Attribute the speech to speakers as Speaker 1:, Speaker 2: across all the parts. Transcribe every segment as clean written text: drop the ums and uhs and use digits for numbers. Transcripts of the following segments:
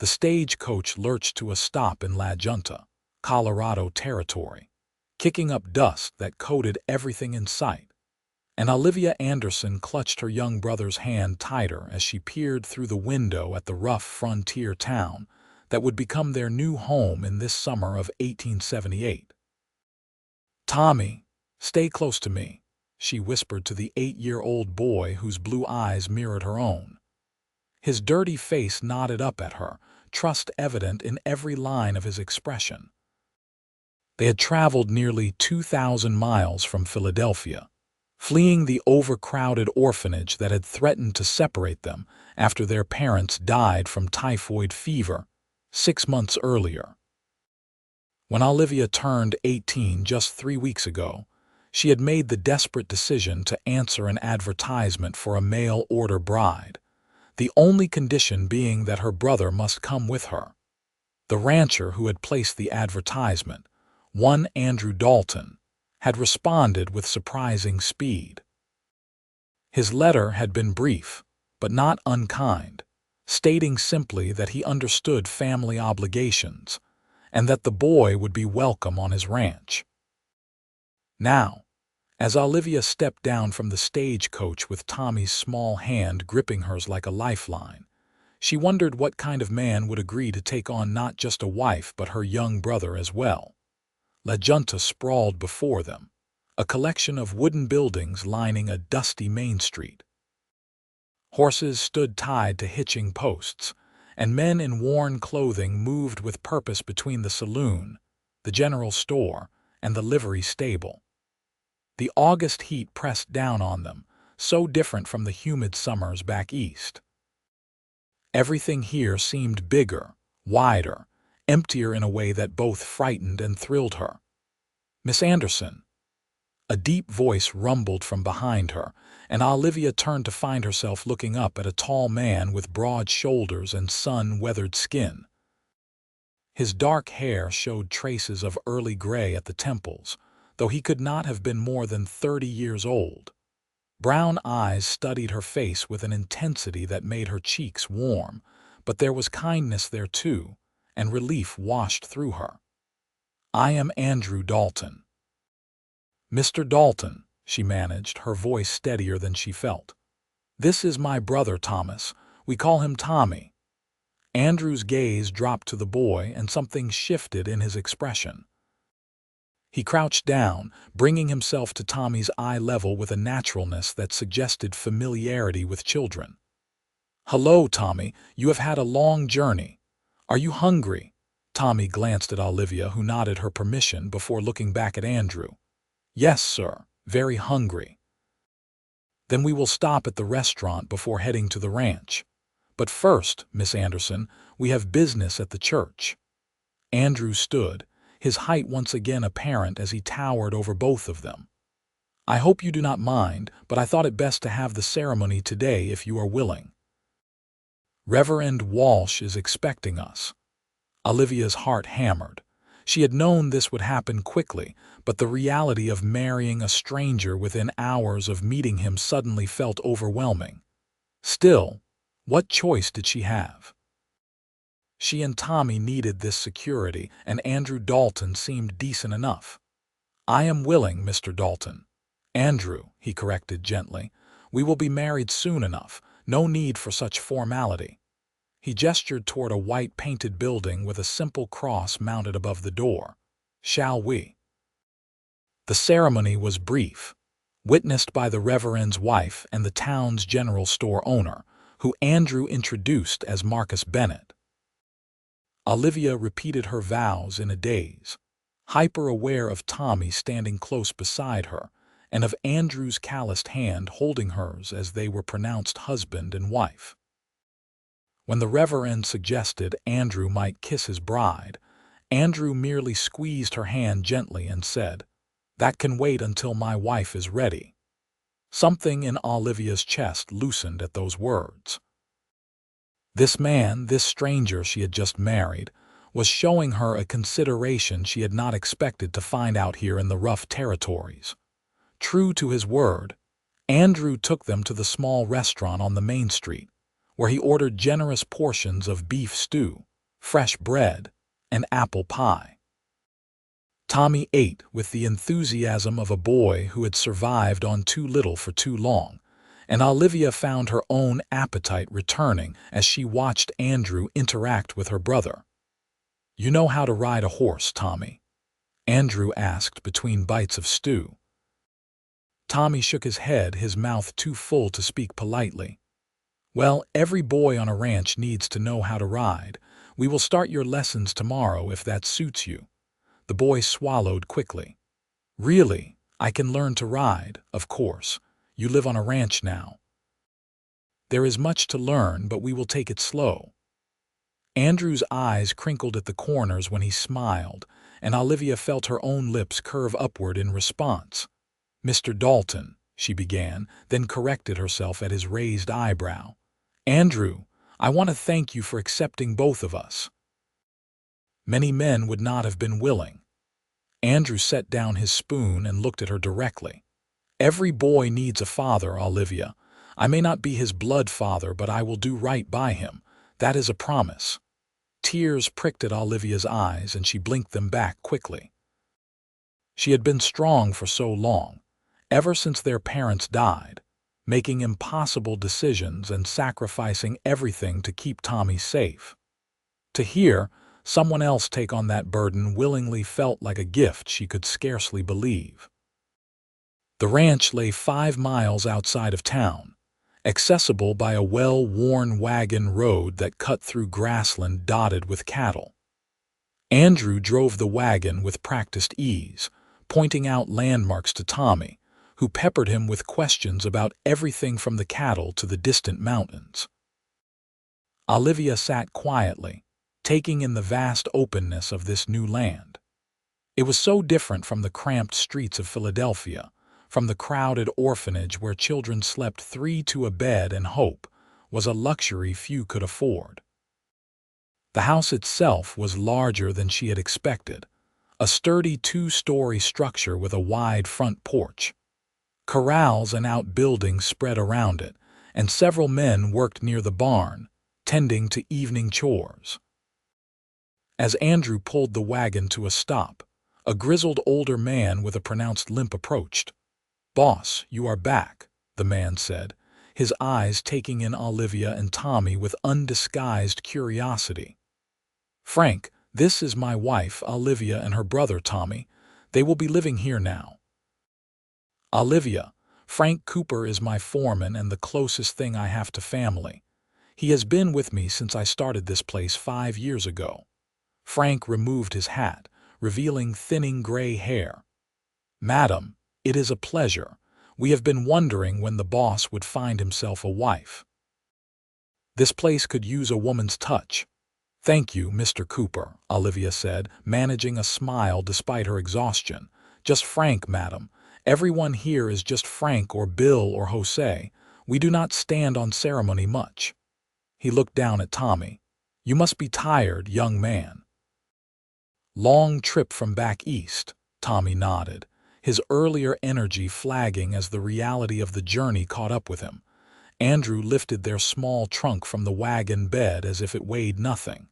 Speaker 1: The stagecoach lurched to a stop in Junta, Colorado territory, kicking up dust that coated everything in sight, and Olivia Anderson clutched her young brother's hand tighter as she peered through the window at the rough frontier town that would become their new home in this summer of 1878. "Tommy, stay close to me," she whispered to the 8-year-old boy whose blue eyes mirrored her own. His dirty face nodded up at her, trust evident in every line of his expression. They had traveled nearly 2,000 miles from Philadelphia, fleeing the overcrowded orphanage that had threatened to separate them after their parents died from typhoid fever 6 months earlier. When Olivia turned 18 just 3 weeks ago, she had made the desperate decision to answer an advertisement for a mail-order bride, the only condition being that her brother must come with her. The rancher who had placed the advertisement, one Andrew Dalton, had responded with surprising speed. His letter had been brief, but not unkind, stating simply that he understood family obligations and that the boy would be welcome on his ranch. Now, as Olivia stepped down from the stagecoach with Tommy's small hand gripping hers like a lifeline, she wondered what kind of man would agree to take on not just a wife but her young brother as well. La Junta sprawled before them, a collection of wooden buildings lining a dusty main street. Horses stood tied to hitching posts, and men in worn clothing moved with purpose between the saloon, the general store, and the livery stable. The August heat pressed down on them, so different from the humid summers back east. Everything here seemed bigger, wider, emptier in a way that both frightened and thrilled her. "Miss Anderson." A deep voice rumbled from behind her, and Olivia turned to find herself looking up at a tall man with broad shoulders and sun-weathered skin. His dark hair showed traces of early gray at the temples, though he could not have been more than 30 years old. Brown eyes studied her face with an intensity that made her cheeks warm, but there was kindness there too, and relief washed through her. "I am Andrew Dalton." "Mr. Dalton," she managed, her voice steadier than she felt. "This is my brother Thomas. We call him Tommy." Andrew's gaze dropped to the boy, and something shifted in his expression. He crouched down, bringing himself to Tommy's eye level with a naturalness that suggested familiarity with children. "Hello, Tommy. You have had a long journey. Are you hungry?" Tommy glanced at Olivia, who nodded her permission before looking back at Andrew. "Yes, sir. Very hungry." "Then we will stop at the restaurant before heading to the ranch. But first, Miss Anderson, we have business at the church." Andrew stood, his height once again apparent as he towered over both of them. "I hope you do not mind, but I thought it best to have the ceremony today if you are willing. Reverend Walsh is expecting us." Olivia's heart hammered. She had known this would happen quickly, but the reality of marrying a stranger within hours of meeting him suddenly felt overwhelming. Still, what choice did she have? She and Tommy needed this security, and Andrew Dalton seemed decent enough. "I am willing, Mr. Dalton." "Andrew," he corrected gently. "We will be married soon enough. No need for such formality." He gestured toward a white-painted building with a simple cross mounted above the door. "Shall we?" The ceremony was brief, witnessed by the Reverend's wife and the town's general store owner, who Andrew introduced as Marcus Bennett. Olivia repeated her vows in a daze, hyper-aware of Tommy standing close beside her and of Andrew's calloused hand holding hers as they were pronounced husband and wife. When the Reverend suggested Andrew might kiss his bride, Andrew merely squeezed her hand gently and said, "That can wait until my wife is ready." Something in Olivia's chest loosened at those words. This man, this stranger she had just married, was showing her a consideration she had not expected to find out here in the rough territories. True to his word, Andrew took them to the small restaurant on the main street, where he ordered generous portions of beef stew, fresh bread, and apple pie. Tommy ate with the enthusiasm of a boy who had survived on too little for too long, and Olivia found her own appetite returning as she watched Andrew interact with her brother. "You know how to ride a horse, Tommy?" Andrew asked between bites of stew. Tommy shook his head, his mouth too full to speak politely. "Well, every boy on a ranch needs to know how to ride. We will start your lessons tomorrow if that suits you." The boy swallowed quickly. "Really? I can learn to ride, of course. You live on a ranch now." "There is much to learn, but we will take it slow." Andrew's eyes crinkled at the corners when he smiled, and Olivia felt her own lips curve upward in response. "Mr. Dalton," she began, then corrected herself at his raised eyebrow. "Andrew, I want to thank you for accepting both of us." Many men would not have been willing. Andrew set down his spoon and looked at her directly. "Every boy needs a father, Olivia. I may not be his blood father, but I will do right by him. That is a promise." Tears pricked at Olivia's eyes, and she blinked them back quickly. She had been strong for so long, ever since their parents died, making impossible decisions and sacrificing everything to keep Tommy safe. To hear someone else take on that burden willingly felt like a gift she could scarcely believe. The ranch lay 5 miles outside of town, accessible by a well-worn wagon road that cut through grassland dotted with cattle. Andrew drove the wagon with practiced ease, pointing out landmarks to Tommy, who peppered him with questions about everything from the cattle to the distant mountains. Olivia sat quietly, taking in the vast openness of this new land. It was so different from the cramped streets of Philadelphia, from the crowded orphanage where children slept 3 to a bed, and hope was a luxury few could afford. The house itself was larger than she had expected, a sturdy 2-story structure with a wide front porch. Corrals and outbuildings spread around it, and several men worked near the barn, tending to evening chores. As Andrew pulled the wagon to a stop, a grizzled older man with a pronounced limp approached. "Boss, you are back," the man said, his eyes taking in Olivia and Tommy with undisguised curiosity. "Frank, this is my wife, Olivia, and her brother, Tommy. They will be living here now." "Olivia, Frank Cooper is my foreman and the closest thing I have to family. He has been with me since I started this place 5 years ago." Frank removed his hat, revealing thinning gray hair. "Madam, it is a pleasure. We have been wondering when the boss would find himself a wife. This place could use a woman's touch." "Thank you, Mr. Cooper," Olivia said, managing a smile despite her exhaustion. "Just Frank, madam. Everyone here is just Frank or Bill or Jose. We do not stand on ceremony much." He looked down at Tommy. "You must be tired, young man." "Long trip from back east," Tommy nodded, his earlier energy flagging as the reality of the journey caught up with him. Andrew lifted their small trunk from the wagon bed as if it weighed nothing.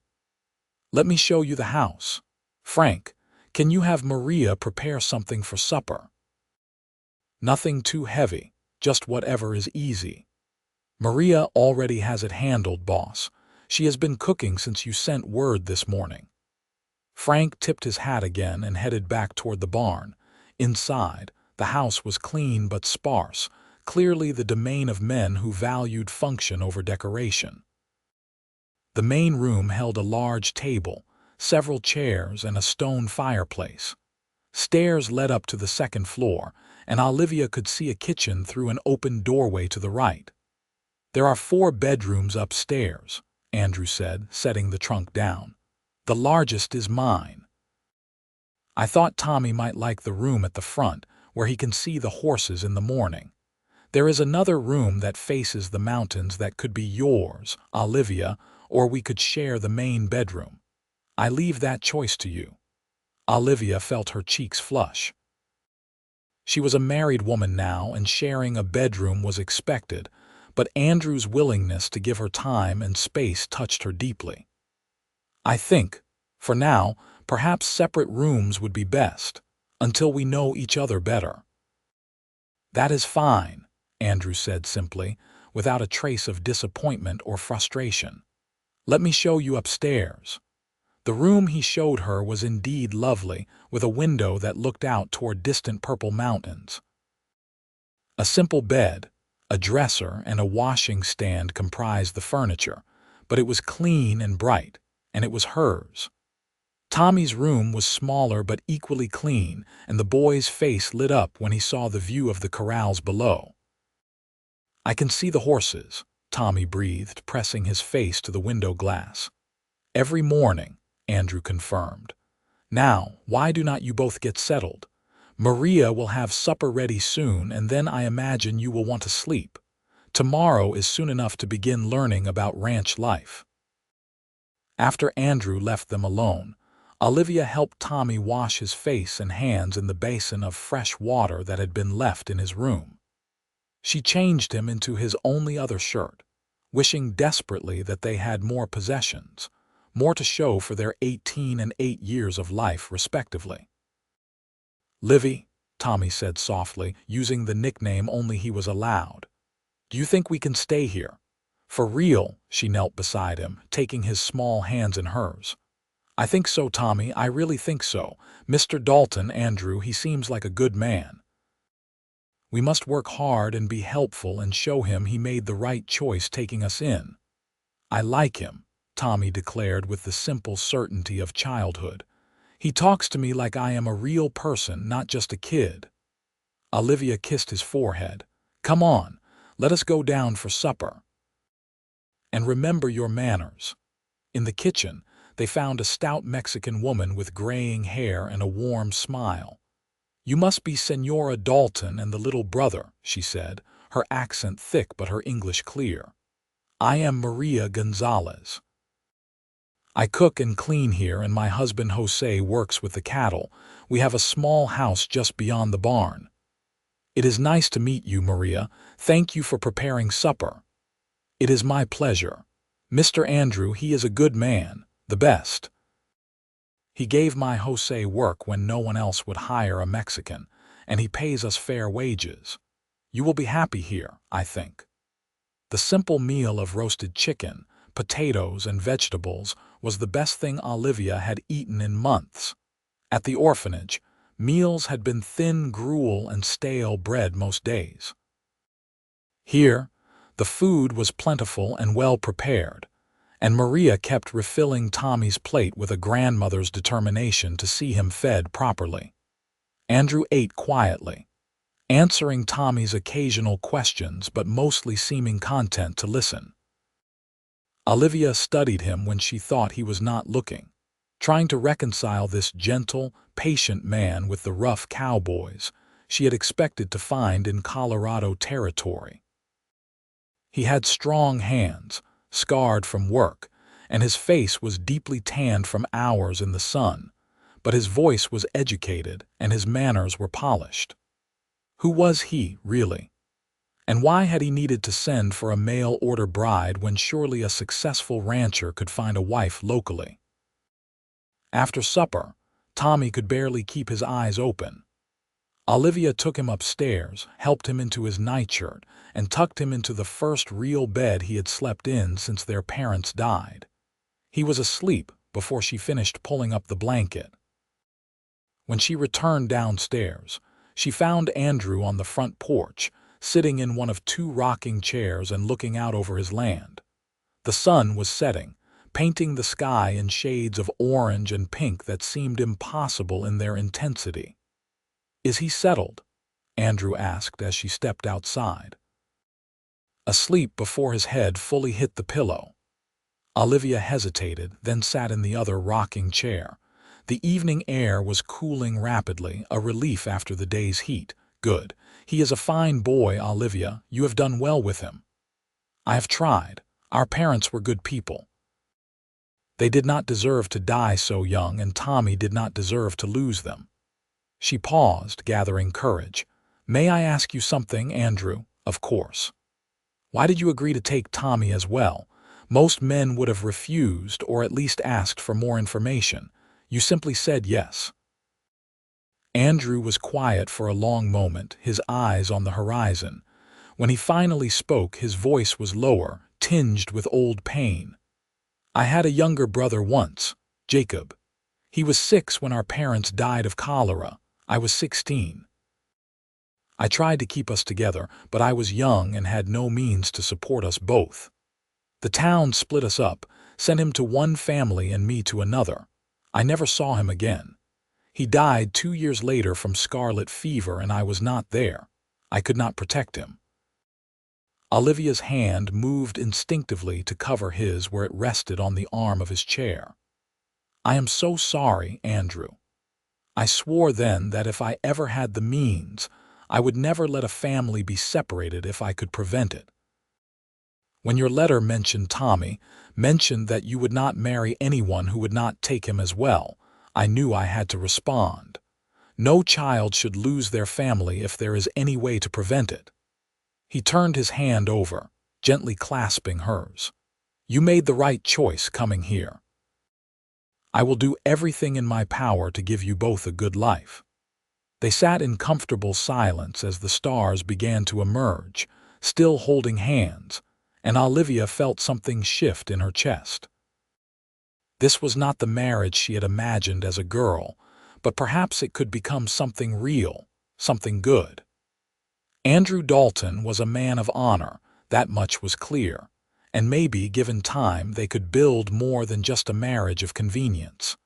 Speaker 1: "Let me show you the house. Frank, can you have Maria prepare something for supper?" "Nothing too heavy, just whatever is easy." "Maria already has it handled, boss. She has been cooking since you sent word this morning." Frank tipped his hat again and headed back toward the barn. Inside, the house was clean but sparse, clearly the domain of men who valued function over decoration. The main room held a large table, several chairs, and a stone fireplace. Stairs led up to the second floor, and Olivia could see a kitchen through an open doorway to the right. "There are 4 bedrooms upstairs," Andrew said, setting the trunk down. "The largest is mine." "I thought Tommy might like the room at the front, where he can see the horses in the morning. There is another room that faces the mountains that could be yours, Olivia, or we could share the main bedroom. I leave that choice to you." Olivia felt her cheeks flush. She was a married woman now, and sharing a bedroom was expected, but Andrew's willingness to give her time and space touched her deeply. I think, for now, perhaps separate rooms would be best, until we know each other better." "That is fine," Andrew said simply, without a trace of disappointment or frustration. "Let me show you upstairs." The room he showed her was indeed lovely, with a window that looked out toward distant purple mountains. A simple bed, a dresser, and a washing stand comprised the furniture, but it was clean and bright, and it was hers. Tommy's room was smaller but equally clean, and the boy's face lit up when he saw the view of the corrals below. "I can see the horses," Tommy breathed, pressing his face to the window glass. "Every morning," Andrew confirmed. "Now, why do not you both get settled? Maria will have supper ready soon, and then I imagine you will want to sleep. Tomorrow is soon enough to begin learning about ranch life." After Andrew left them alone, Olivia helped Tommy wash his face and hands in the basin of fresh water that had been left in his room. She changed him into his only other shirt, wishing desperately that they had more possessions, more to show for their 18 and 8 years of life, respectively. "Livy," Tommy said softly, using the nickname only he was allowed, "do you think we can stay here?" "For real?" She knelt beside him, taking his small hands in hers. "I think so, Tommy, I really think so. Mr. Dalton, Andrew, he seems like a good man. We must work hard and be helpful and show him he made the right choice taking us in." "I like him," Tommy declared with the simple certainty of childhood. "He talks to me like I am a real person, not just a kid." Olivia kissed his forehead. "Come on, let us go down for supper. And remember your manners." In the kitchen, they found a stout Mexican woman with graying hair and a warm smile. "You must be Senora Dalton and the little brother," she said, her accent thick but her English clear. "I am Maria Gonzalez. I cook and clean here, and my husband Jose works with the cattle. We have a small house just beyond the barn." "It is nice to meet you, Maria. Thank you for preparing supper." "It is my pleasure. Mr. Andrew, he is a good man, the best. He gave my Jose work when no one else would hire a Mexican, and he pays us fair wages. You will be happy here, I think." The simple meal of roasted chicken, potatoes, and vegetables was the best thing Olivia had eaten in months. At the orphanage, meals had been thin gruel and stale bread most days. Here, the food was plentiful and well prepared, and Maria kept refilling Tommy's plate with a grandmother's determination to see him fed properly. Andrew ate quietly, answering Tommy's occasional questions but mostly seeming content to listen. Olivia studied him when she thought he was not looking, trying to reconcile this gentle, patient man with the rough cowboys she had expected to find in Colorado territory. He had strong hands, scarred from work, and his face was deeply tanned from hours in the sun, but his voice was educated and his manners were polished. Who was he, really? And why had he needed to send for a mail-order bride when surely a successful rancher could find a wife locally? After supper, Tommy could barely keep his eyes open. Olivia took him upstairs, helped him into his nightshirt, and tucked him into the first real bed he had slept in since their parents died. He was asleep before she finished pulling up the blanket. When she returned downstairs, she found Andrew on the front porch, sitting in one of 2 rocking chairs and looking out over his land. The sun was setting, painting the sky in shades of orange and pink that seemed impossible in their intensity. "Is he settled?" Andrew asked as she stepped outside. "Asleep before his head fully hit the pillow." Olivia hesitated, then sat in the other rocking chair. The evening air was cooling rapidly, a relief after the day's heat. "Good. He is a fine boy, Olivia. You have done well with him." "I have tried. Our parents were good people. They did not deserve to die so young, and Tommy did not deserve to lose them." She paused, gathering courage. "May I ask you something, Andrew?" "Of course." "Why did you agree to take Tommy as well? Most men would have refused or at least asked for more information. You simply said yes. Andrew was quiet for a long moment, his eyes on the horizon. When he finally spoke, his voice was lower, tinged with old pain. I had a younger brother once, Jacob. He was 6 when our parents died of cholera. I was 16. I tried to keep us together, but I was young and had no means to support us both. The town split us up, sent him to one family and me to another. I never saw him again. He died 2 years later from scarlet fever, and I was not there. I could not protect him. Olivia's hand moved instinctively to cover his where it rested on the arm of his chair. I am so sorry, Andrew. I swore then that if I ever had the means, I would never let a family be separated if I could prevent it. When your letter mentioned Tommy, mentioned that you would not marry anyone who would not take him as well, I knew I had to respond. No child should lose their family if there is any way to prevent it. He turned his hand over, gently clasping hers. You made the right choice coming here. I will do everything in my power to give you both a good life. They sat in comfortable silence as the stars began to emerge, still holding hands, and Olivia felt something shift in her chest. This was not the marriage she had imagined as a girl, but perhaps it could become something real, something good. Andrew Dalton was a man of honor, that much was clear, and maybe, given time, they could build more than just a marriage of convenience.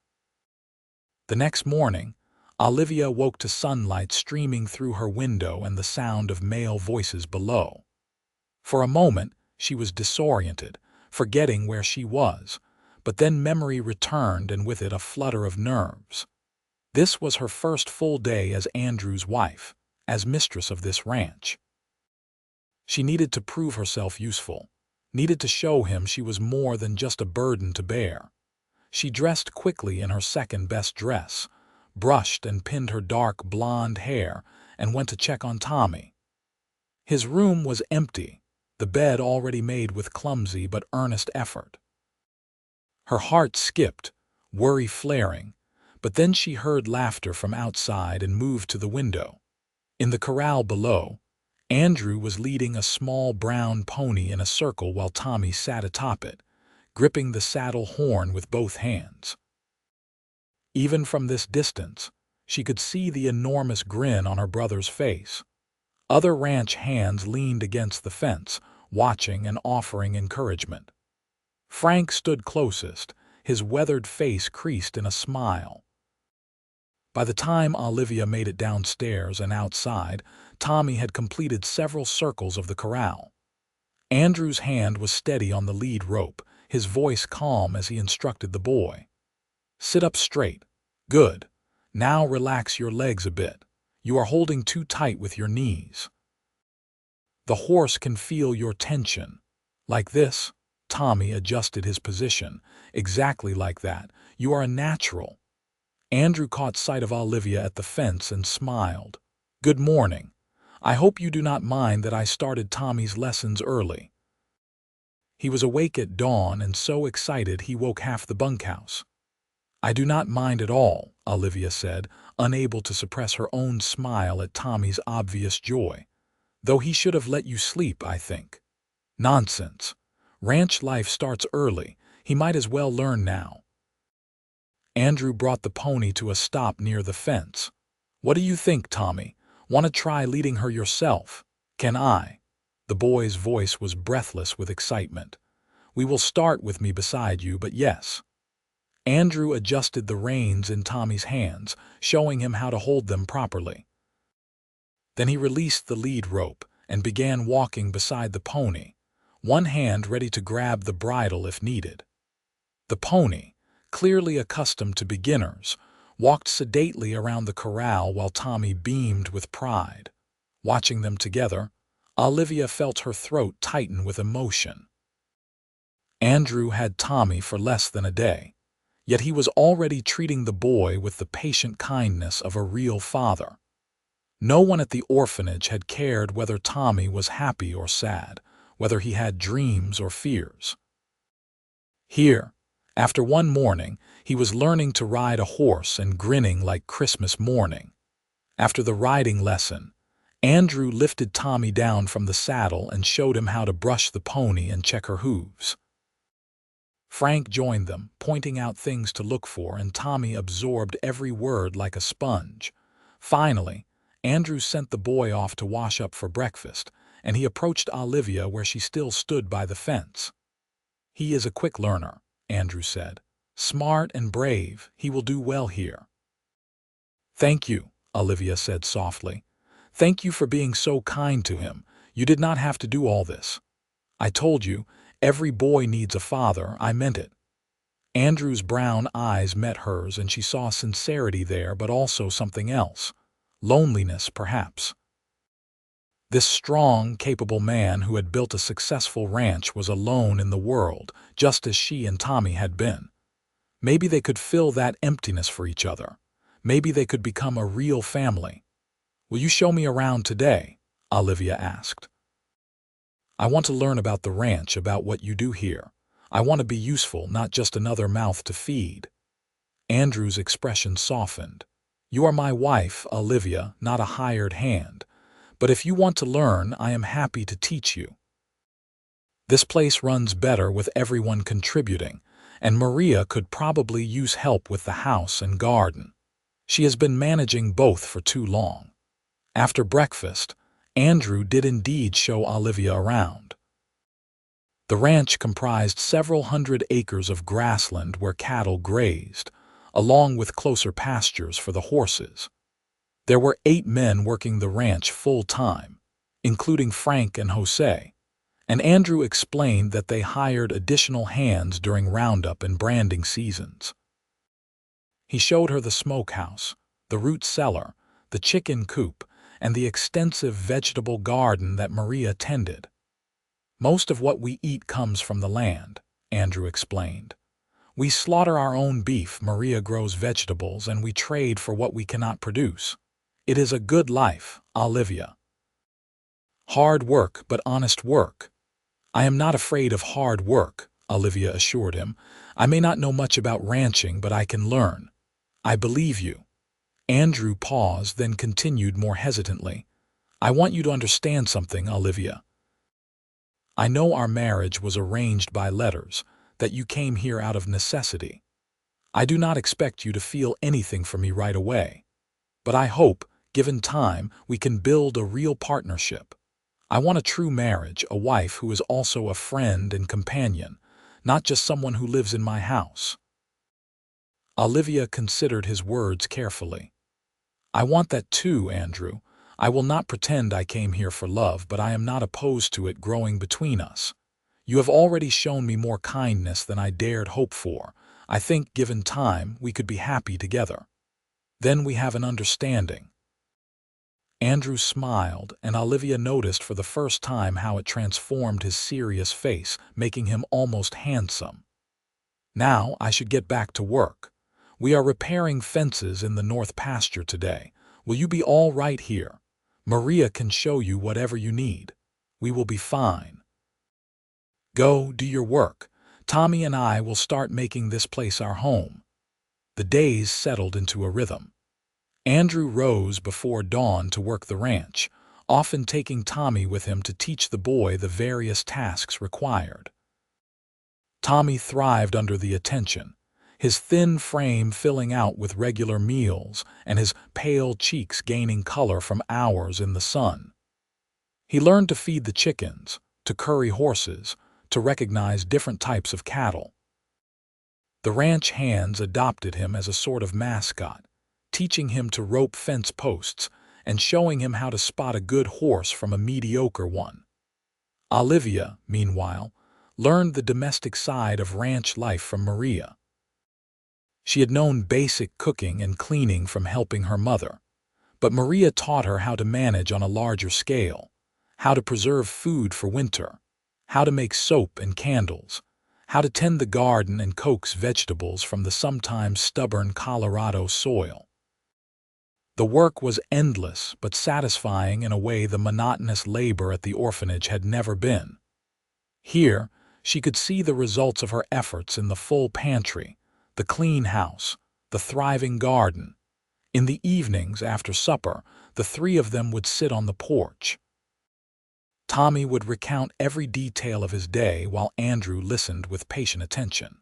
Speaker 1: The next morning, Olivia woke to sunlight streaming through her window and the sound of male voices below. For a moment, she was disoriented, forgetting where she was, but then memory returned and with it a flutter of nerves. This was her first full day as Andrew's wife, as mistress of this ranch. She needed to prove herself useful, needed to show him she was more than just a burden to bear. She dressed quickly in her second-best dress, brushed and pinned her dark blonde hair, and went to check on Tommy. His room was empty, the bed already made with clumsy but earnest effort. Her heart skipped, worry flaring, but then she heard laughter from outside and moved to the window. In the corral below, Andrew was leading a small brown pony in a circle while Tommy sat atop it, gripping the saddle horn with both hands. Even from this distance, she could see the enormous grin on her brother's face. Other ranch hands leaned against the fence, watching and offering encouragement. Frank stood closest, his weathered face creased in a smile. By the time Olivia made it downstairs and outside, Tommy had completed several circles of the corral. Andrew's hand was steady on the lead rope, his voice calm as he instructed the boy. Sit up straight. Good. Now relax your legs a bit. You are holding too tight with your knees. The horse can feel your tension. Like this. Tommy adjusted his position. Exactly like that. You are a natural. Andrew caught sight of Olivia at the fence and smiled. Good morning. I hope you do not mind that I started Tommy's lessons early. He was awake at dawn and so excited he woke half the bunkhouse. I do not mind at all, Olivia said, unable to suppress her own smile at Tommy's obvious joy. Though he should have let you sleep, I think. Nonsense. Ranch life starts early. He might as well learn now. Andrew brought the pony to a stop near the fence. What do you think, Tommy? Want to try leading her yourself? Can I? The boy's voice was breathless with excitement. We will start with me beside you, but yes. Andrew adjusted the reins in Tommy's hands, showing him how to hold them properly. Then he released the lead rope and began walking beside the pony, one hand ready to grab the bridle if needed. The pony, clearly accustomed to beginners, walked sedately around the corral while Tommy beamed with pride. Watching them together, Olivia felt her throat tighten with emotion. Andrew had Tommy for less than a day, yet he was already treating the boy with the patient kindness of a real father. No one at the orphanage had cared whether Tommy was happy or sad, whether he had dreams or fears. Here, after one morning, he was learning to ride a horse and grinning like Christmas morning. After the riding lesson, Andrew lifted Tommy down from the saddle and showed him how to brush the pony and check her hooves. Frank joined them, pointing out things to look for, and Tommy absorbed every word like a sponge. Finally, Andrew sent the boy off to wash up for breakfast, and he approached Olivia where she still stood by the fence. "He is a quick learner," Andrew said. "Smart and brave, he will do well here." "Thank you," Olivia said softly. "Thank you for being so kind to him. You did not have to do all this. I told you, every boy needs a father. I meant it." Andrew's brown eyes met hers, and she saw sincerity there, but also something else. Loneliness, perhaps. This strong, capable man who had built a successful ranch was alone in the world, just as she and Tommy had been. Maybe they could fill that emptiness for each other. Maybe they could become a real family. "Will you show me around today?" Olivia asked. "I want to learn about the ranch, about what you do here. I want to be useful, not just another mouth to feed." Andrew's expression softened. "You are my wife, Olivia, not a hired hand. But if you want to learn, I am happy to teach you. This place runs better with everyone contributing, and Maria could probably use help with the house and garden. She has been managing both for too long." After breakfast, Andrew did indeed show Olivia around. The ranch comprised several hundred acres of grassland where cattle grazed, along with closer pastures for the horses. There were 8 men working the ranch full-time, including Frank and Jose, and Andrew explained that they hired additional hands during roundup and branding seasons. He showed her the smokehouse, the root cellar, the chicken coop, and the extensive vegetable garden that Maria tended. "Most of what we eat comes from the land," Andrew explained. "We slaughter our own beef, Maria grows vegetables, and we trade for what we cannot produce. It is a good life, Olivia. Hard work, but honest work." "I am not afraid of hard work," Olivia assured him. "I may not know much about ranching, but I can learn. I believe you." Andrew paused, then continued more hesitantly. "I want you to understand something, Olivia. I know our marriage was arranged by letters, that you came here out of necessity. I do not expect you to feel anything for me right away. But I hope, given time, we can build a real partnership. I want a true marriage, a wife who is also a friend and companion, not just someone who lives in my house." Olivia considered his words carefully. "I want that too, Andrew. I will not pretend I came here for love, but I am not opposed to it growing between us. You have already shown me more kindness than I dared hope for. I think, given time, we could be happy together. Then we have an understanding." Andrew smiled, and Olivia noticed for the first time how it transformed his serious face, making him almost handsome. "Now I should get back to work. We are repairing fences in the north pasture today. Will you be all right here? Maria can show you whatever you need. We will be fine. Go, do your work. Tommy and I will start making this place our home." The days settled into a rhythm. Andrew rose before dawn to work the ranch, often taking Tommy with him to teach the boy the various tasks required. Tommy thrived under the attention, his thin frame filling out with regular meals and his pale cheeks gaining color from hours in the sun. He learned to feed the chickens, to curry horses, to recognize different types of cattle. The ranch hands adopted him as a sort of mascot, teaching him to rope fence posts and showing him how to spot a good horse from a mediocre one. Olivia, meanwhile, learned the domestic side of ranch life from Maria. She had known basic cooking and cleaning from helping her mother, but Maria taught her how to manage on a larger scale, how to preserve food for winter, how to make soap and candles, how to tend the garden and coax vegetables from the sometimes stubborn Colorado soil. The work was endless but satisfying in a way the monotonous labor at the orphanage had never been. Here, She could see the results of her efforts in the full pantry, the clean house, the thriving garden. In the evenings after supper, the three of them would sit on the porch. Tommy would recount every detail of his day while Andrew listened with patient attention.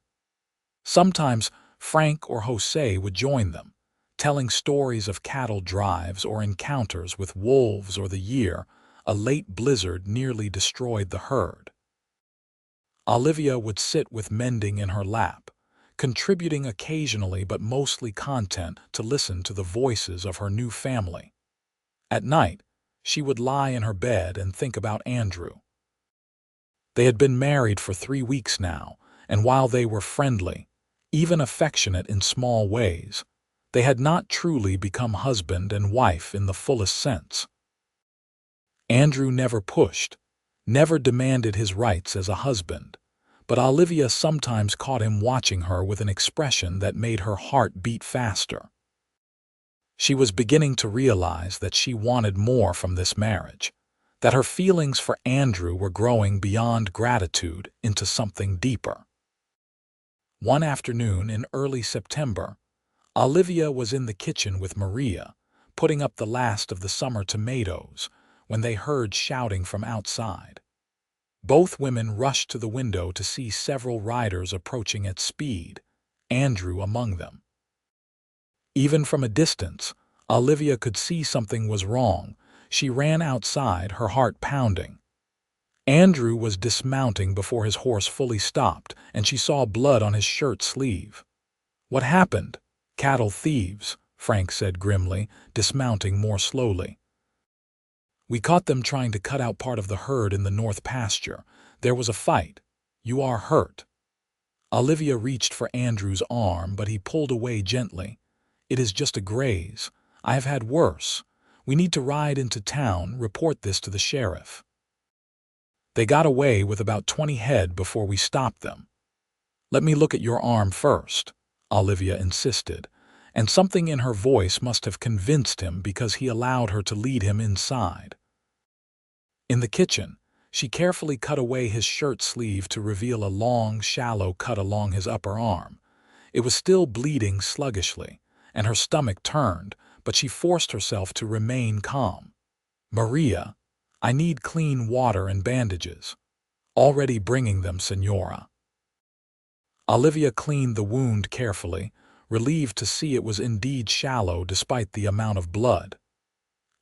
Speaker 1: Sometimes Frank or Jose would join them, telling stories of cattle drives or encounters with wolves or the year a late blizzard nearly destroyed the herd. Olivia would sit with mending in her lap, contributing occasionally but mostly content to listen to the voices of her new family. At night, she would lie in her bed and think about Andrew. They had been married for 3 weeks now, and while they were friendly, even affectionate in small ways, they had not truly become husband and wife in the fullest sense. Andrew never pushed, never demanded his rights as a husband, but Olivia sometimes caught him watching her with an expression that made her heart beat faster. She was beginning to realize that she wanted more from this marriage, that her feelings for Andrew were growing beyond gratitude into something deeper. One afternoon in early September, Olivia was in the kitchen with Maria, putting up the last of the summer tomatoes, when they heard shouting from outside. Both women rushed to the window to see several riders approaching at speed, Andrew among them. Even from a distance, Olivia could see something was wrong. She ran outside, her heart pounding. Andrew was dismounting before his horse fully stopped, and she saw blood on his shirt sleeve. "What happened?" "Cattle thieves," Frank said grimly, dismounting more slowly. "We caught them trying to cut out part of the herd in the north pasture. There was a fight. You are hurt." Olivia reached for Andrew's arm, but he pulled away gently. "It is just a graze. I have had worse. We need to ride into town, report this to the sheriff." "They got away with about 20 head before we stopped them." "Let me look at your arm first," Olivia insisted, and something in her voice must have convinced him because he allowed her to lead him inside. In the kitchen, she carefully cut away his shirt sleeve to reveal a long, shallow cut along his upper arm. It was still bleeding sluggishly, and her stomach turned, but she forced herself to remain calm. "Maria, I need clean water and bandages." "Already bringing them, Senora." Olivia cleaned the wound carefully, relieved to see it was indeed shallow despite the amount of blood.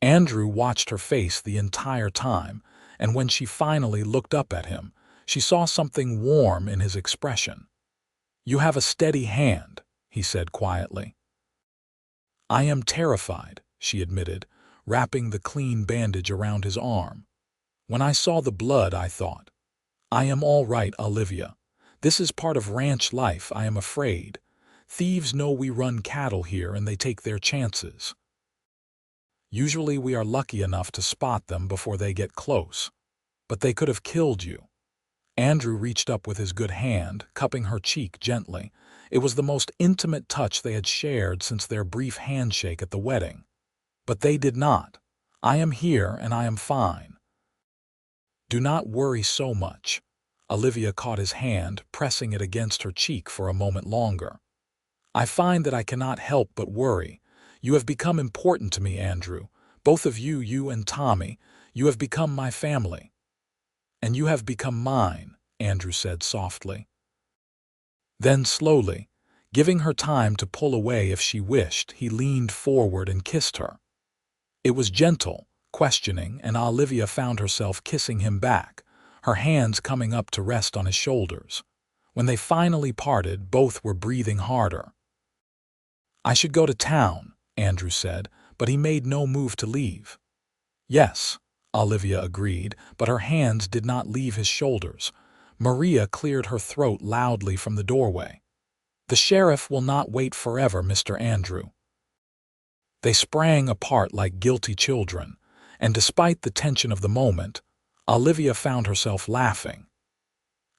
Speaker 1: Andrew watched her face the entire time, and when she finally looked up at him, she saw something warm in his expression. "You have a steady hand," he said quietly. "I am terrified," she admitted, wrapping the clean bandage around his arm. "When I saw the blood, I thought, I am all right, Olivia. This is part of ranch life, I am afraid. Thieves know we run cattle here and they take their chances. Usually we are lucky enough to spot them before they get close. But they could have killed you." Andrew reached up with his good hand, cupping her cheek gently. It was the most intimate touch they had shared since their brief handshake at the wedding. "But they did not. I am here and I am fine." "Do not worry so much." Olivia caught his hand, pressing it against her cheek for a moment longer. "I find that I cannot help but worry. You have become important to me, Andrew. Both of you, you and Tommy, you have become my family." "And you have become mine," Andrew said softly. Then slowly, giving her time to pull away if she wished, he leaned forward and kissed her. It was gentle, questioning, and Olivia found herself kissing him back, her hands coming up to rest on his shoulders. When they finally parted, both were breathing harder. "I should go to town," Andrew said, but he made no move to leave. "Yes," Olivia agreed, but her hands did not leave his shoulders. Maria cleared her throat loudly from the doorway. "The sheriff will not wait forever, Mr. Andrew." They sprang apart like guilty children, and despite the tension of the moment, Olivia found herself laughing.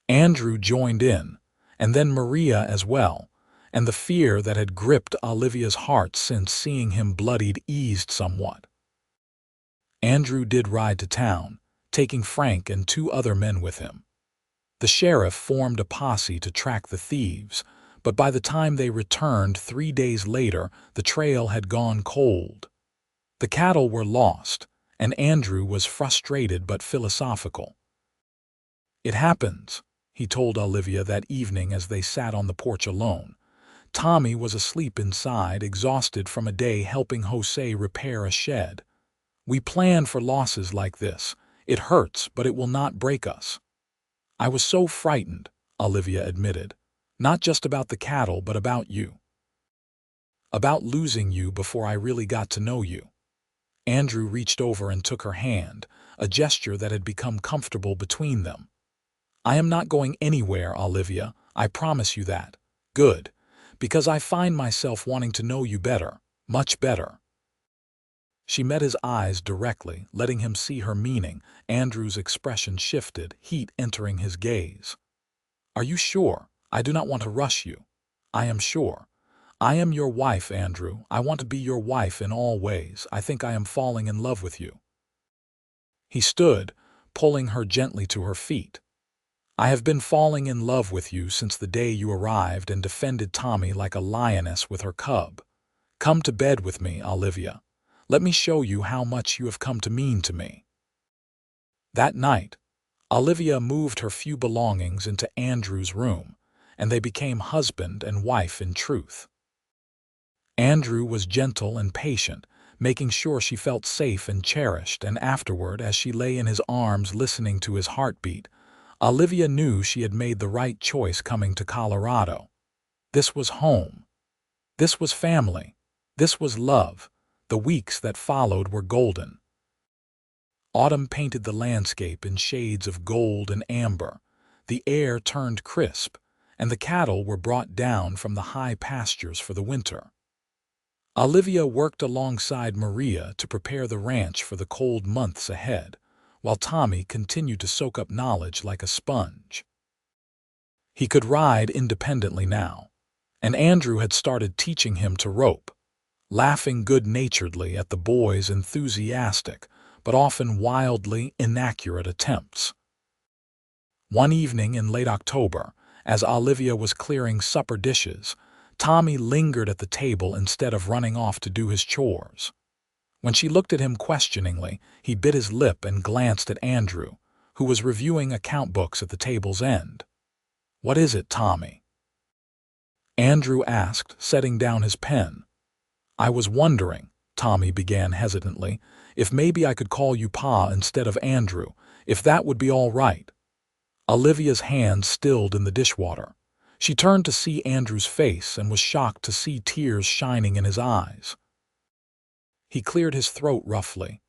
Speaker 1: Andrew joined in, and then Maria as well, and the fear that had gripped Olivia's heart since seeing him bloodied eased somewhat. Andrew did ride to town, taking Frank and 2 other men with him. The sheriff formed a posse to track the thieves, but by the time they returned 3 days later, the trail had gone cold. The cattle were lost, and Andrew was frustrated but philosophical. "It happens," he told Olivia that evening as they sat on the porch alone. Tommy was asleep inside, exhausted from a day helping Jose repair a shed. "We plan for losses like this. It hurts, but it will not break us." "I was so frightened," Olivia admitted. "Not just about the cattle, but about you. About losing you before I really got to know you." Andrew reached over and took her hand, a gesture that had become comfortable between them. "I am not going anywhere, Olivia. I promise you that." "Good. Because I find myself wanting to know you better, much better." She met his eyes directly, letting him see her meaning. Andrew's expression shifted, heat entering his gaze. "Are you sure? I do not want to rush you." "I am sure. I am your wife, Andrew. I want to be your wife in all ways. I think I am falling in love with you." He stood, pulling her gently to her feet. "I have been falling in love with you since the day you arrived and defended Tommy like a lioness with her cub. Come to bed with me, Olivia. Let me show you how much you have come to mean to me." That night, Olivia moved her few belongings into Andrew's room, and they became husband and wife in truth. Andrew was gentle and patient, making sure she felt safe and cherished, and afterward, as she lay in his arms listening to his heartbeat, Olivia knew she had made the right choice coming to Colorado. This was home. This was family. This was love. The weeks that followed were golden. Autumn painted the landscape in shades of gold and amber. The air turned crisp, and the cattle were brought down from the high pastures for the winter. Olivia worked alongside Maria to prepare the ranch for the cold months ahead, while Tommy continued to soak up knowledge like a sponge. He could ride independently now, and Andrew had started teaching him to rope, laughing good-naturedly at the boy's enthusiastic but often wildly inaccurate attempts. One evening in late October, as Olivia was clearing supper dishes, Tommy lingered at the table instead of running off to do his chores. When she looked at him questioningly, he bit his lip and glanced at Andrew, who was reviewing account books at the table's end. "What is it, Tommy?" Andrew asked, setting down his pen. "I was wondering," Tommy began hesitantly, "if maybe I could call you Pa instead of Andrew, if that would be all right." Olivia's hand stilled in the dishwater. She turned to see Andrew's face and was shocked to see tears shining in his eyes. He cleared his throat roughly.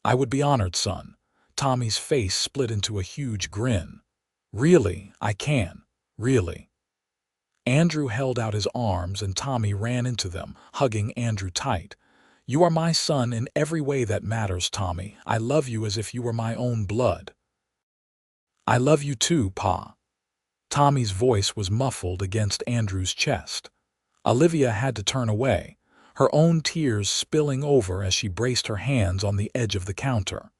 Speaker 1: "I would be honored, son." Tommy's face split into a huge grin. "Really, I can. Really." Andrew held out his arms and Tommy ran into them, hugging Andrew tight. "You are my son in every way that matters, Tommy. I love you as if you were my own blood." "I love you too, Pa." Tommy's voice was muffled against Andrew's chest. Olivia had to turn away, her own tears spilling over as she braced her hands on the edge of the counter.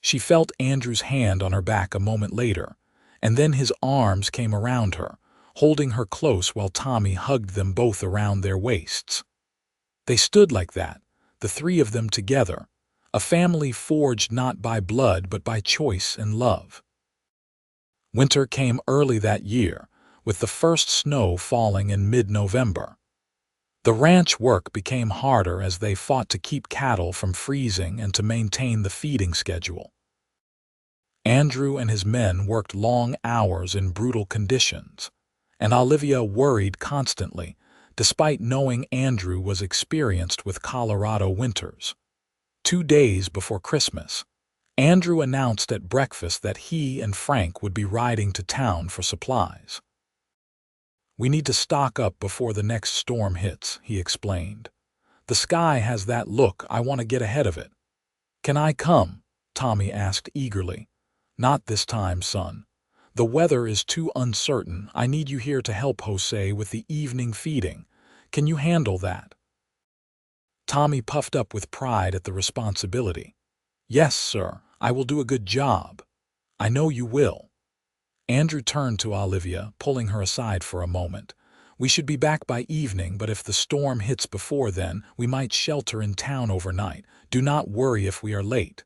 Speaker 1: She felt Andrew's hand on her back a moment later, and then his arms came around her, holding her close while Tommy hugged them both around their waists. They stood like that, the three of them together, a family forged not by blood but by choice and love. Winter came early that year, with the first snow falling in mid-November. The ranch work became harder as they fought to keep cattle from freezing and to maintain the feeding schedule. Andrew and his men worked long hours in brutal conditions, and Olivia worried constantly, despite knowing Andrew was experienced with Colorado winters. 2 days before Christmas, Andrew announced at breakfast that he and Frank would be riding to town for supplies. "We need to stock up before the next storm hits," he explained. "The sky has that look. I want to get ahead of it." "Can I come?" Tommy asked eagerly. "Not this time, son. The weather is too uncertain. I need you here to help Jose with the evening feeding. Can you handle that?" Tommy puffed up with pride at the responsibility. "Yes, sir. I will do a good job." "I know you will." Andrew turned to Olivia, pulling her aside for a moment. We should be back by evening, but if the storm hits before then, we might shelter in town overnight. Do not worry if we are late.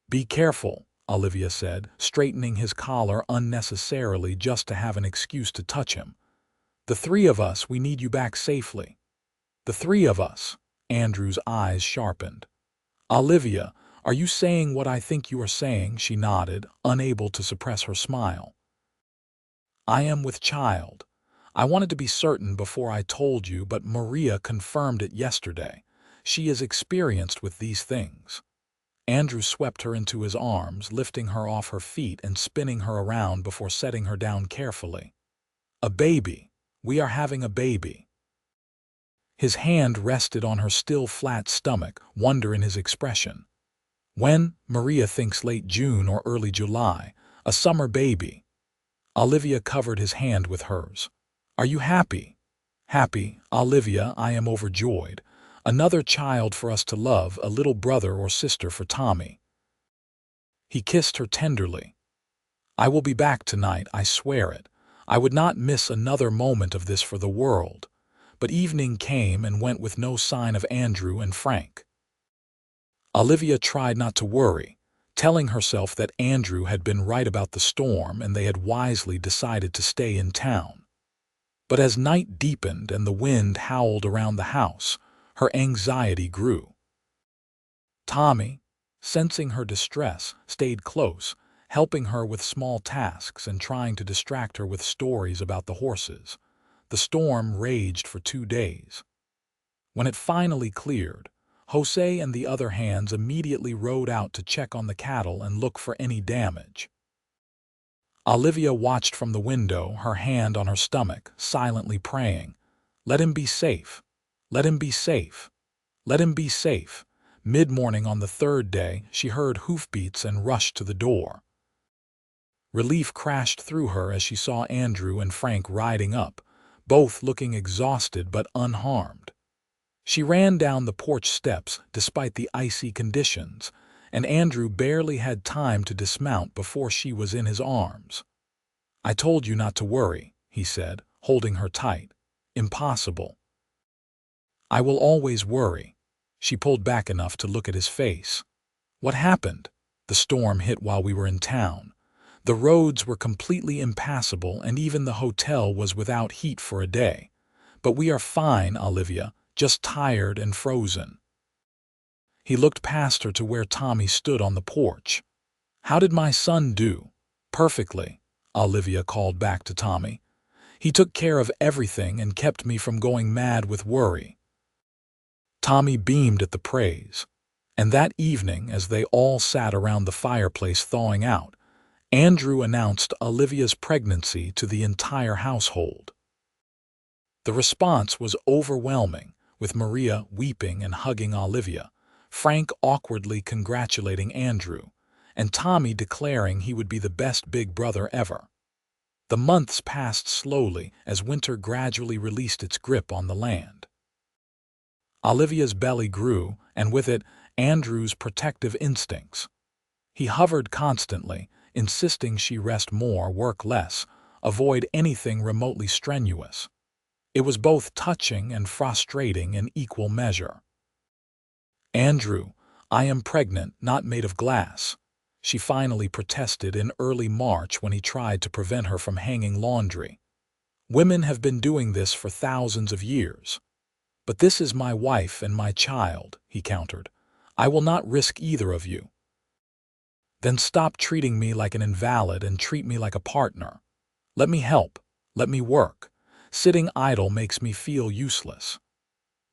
Speaker 1: Be careful, Olivia said, straightening his collar unnecessarily just to have an excuse to touch him. The three of us, we need you back safely. The three of us. Andrew's eyes sharpened. Olivia, are you saying what I think you are saying? She nodded, unable to suppress her smile. I am with child. I wanted to be certain before I told you, but Maria confirmed it yesterday. She is experienced with these things. Andrew swept her into his arms, lifting her off her feet and spinning her around before setting her down carefully. A baby. We are having a baby. His hand rested on her still flat stomach, wonder in his expression. When? Maria thinks late June or early July. A summer baby. Olivia covered his hand with hers. Are you happy? Happy, Olivia, I am overjoyed. Another child for us to love, a little brother or sister for Tommy. He kissed her tenderly. I will be back tonight, I swear it. I would not miss another moment of this for the world. But evening came and went with no sign of Andrew and Frank. Olivia tried not to worry, telling herself that Andrew had been right about the storm and they had wisely decided to stay in town. But as night deepened and the wind howled around the house, her anxiety grew. Tommy, sensing her distress, stayed close, helping her with small tasks and trying to distract her with stories about the horses. The storm raged for 2 days. When it finally cleared, Jose and the other hands immediately rode out to check on the cattle and look for any damage. Olivia watched from the window, her hand on her stomach, silently praying, "Let him be safe. Let him be safe. Let him be safe." Mid-morning on the third day, she heard hoofbeats and rushed to the door. Relief crashed through her as she saw Andrew and Frank riding up, both looking exhausted but unharmed. She ran down the porch steps despite the icy conditions, and Andrew barely had time to dismount before she was in his arms. I told you not to worry, he said, holding her tight. Impossible. I will always worry. She pulled back enough to look at his face. What happened? The storm hit while we were in town. The roads were completely impassable and even the hotel was without heat for a day. But we are fine, Olivia, just tired and frozen. He looked past her to where Tommy stood on the porch. How did my son do? Perfectly, Olivia called back to Tommy. He took care of everything and kept me from going mad with worry. Tommy beamed at the praise. And that evening, as they all sat around the fireplace thawing out, Andrew announced Olivia's pregnancy to the entire household. The response was overwhelming, with Maria weeping and hugging Olivia, Frank awkwardly congratulating Andrew, and Tommy declaring he would be the best big brother ever. The months passed slowly as winter gradually released its grip on the land. Olivia's belly grew, and with it, Andrew's protective instincts. He hovered constantly, insisting she rest more, work less, avoid anything remotely strenuous. It was both touching and frustrating in equal measure. Andrew, I am pregnant, not made of glass, she finally protested in early March when he tried to prevent her from hanging laundry. Women have been doing this for thousands of years. But this is my wife and my child, he countered. I will not risk either of you. Then stop treating me like an invalid and treat me like a partner. Let me help. Let me work. Sitting idle makes me feel useless.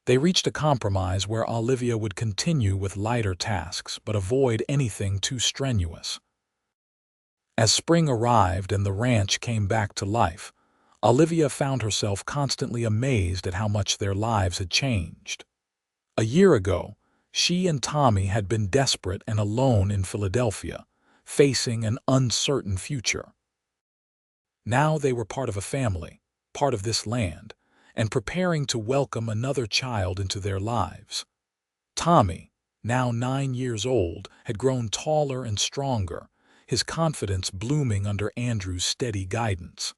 Speaker 1: They reached a compromise where Olivia would continue with lighter tasks but avoid anything too strenuous. As spring arrived and the ranch came back to life, Olivia found herself constantly amazed at how much their lives had changed. A year ago, she and Tommy had been desperate and alone in Philadelphia, facing an uncertain future. Now they were part of a family, part of this land, and preparing to welcome another child into their lives. Tommy, now 9 years old, had grown taller and stronger, his confidence blooming under Andrew's steady guidance.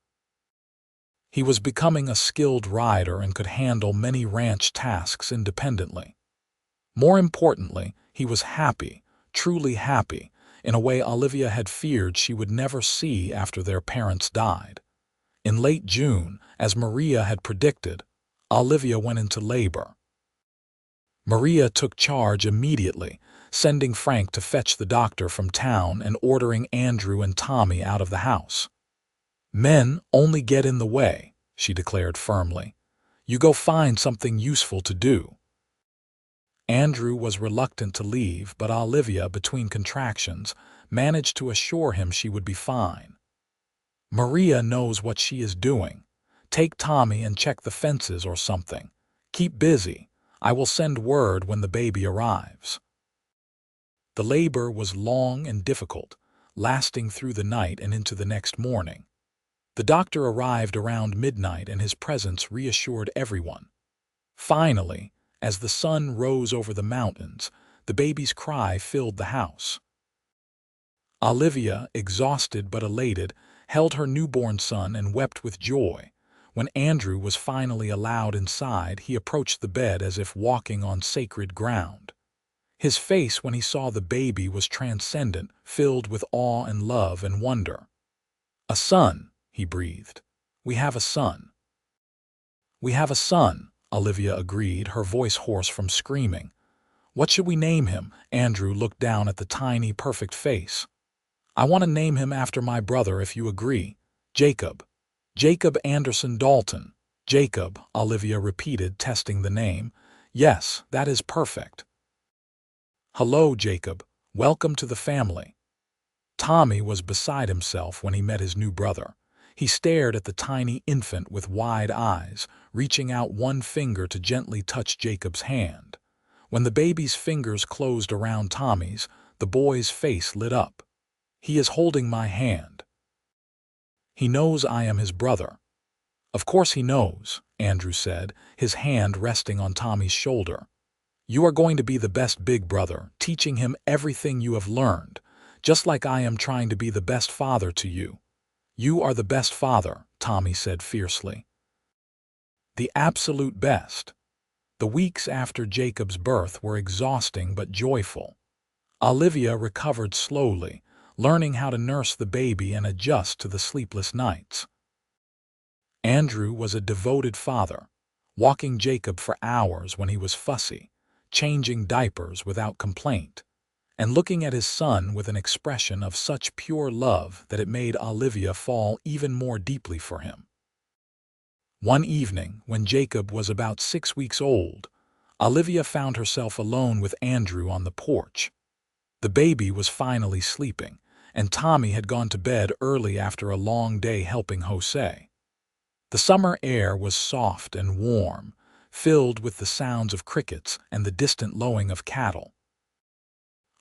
Speaker 1: He was becoming a skilled rider and could handle many ranch tasks independently. More importantly, he was happy, truly happy, in a way Olivia had feared she would never see after their parents died. In late June, as Maria had predicted, Olivia went into labor. Maria took charge immediately, sending Frank to fetch the doctor from town and ordering Andrew and Tommy out of the house. "Men only get in the way," she declared firmly. "You go find something useful to do." Andrew was reluctant to leave, but Olivia, between contractions, managed to assure him she would be fine. "Maria knows what she is doing. Take Tommy and check the fences or something. Keep busy. I will send word when the baby arrives." The labor was long and difficult, lasting through the night and into the next morning. The doctor arrived around midnight and his presence reassured everyone. Finally, as the sun rose over the mountains, the baby's cry filled the house. Olivia, exhausted but elated, held her newborn son and wept with joy. When Andrew was finally allowed inside, he approached the bed as if walking on sacred ground. His face when he saw the baby was transcendent, filled with awe and love and wonder. "A son," he breathed. "We have a son." "We have a son," Olivia agreed, her voice hoarse from screaming. "What should we name him?" Andrew looked down at the tiny, perfect face. "I want to name him after my brother, if you agree. Jacob. Jacob Anderson Dalton." "Jacob," Olivia repeated, testing the name. "Yes, that is perfect." "Hello, Jacob. Welcome to the family." Tommy was beside himself when he met his new brother. He stared at the tiny infant with wide eyes, reaching out one finger to gently touch Jacob's hand. When the baby's fingers closed around Tommy's, the boy's face lit up. "He is holding my hand. He knows I am his brother." "Of course he knows," Andrew said, his hand resting on Tommy's shoulder. "You are going to be the best big brother, teaching him everything you have learned, just like I am trying to be the best father to you." "You are the best father," Tommy said fiercely. "The absolute best." The weeks after Jacob's birth were exhausting but joyful. Olivia recovered slowly, learning how to nurse the baby and adjust to the sleepless nights. Andrew was a devoted father, walking Jacob for hours when he was fussy, changing diapers without complaint, and looking at his son with an expression of such pure love that it made Olivia fall even more deeply for him. One evening, when Jacob was about 6 weeks old, Olivia found herself alone with Andrew on the porch. The baby was finally sleeping, and Tommy had gone to bed early after a long day helping Jose. The summer air was soft and warm, filled with the sounds of crickets and the distant lowing of cattle.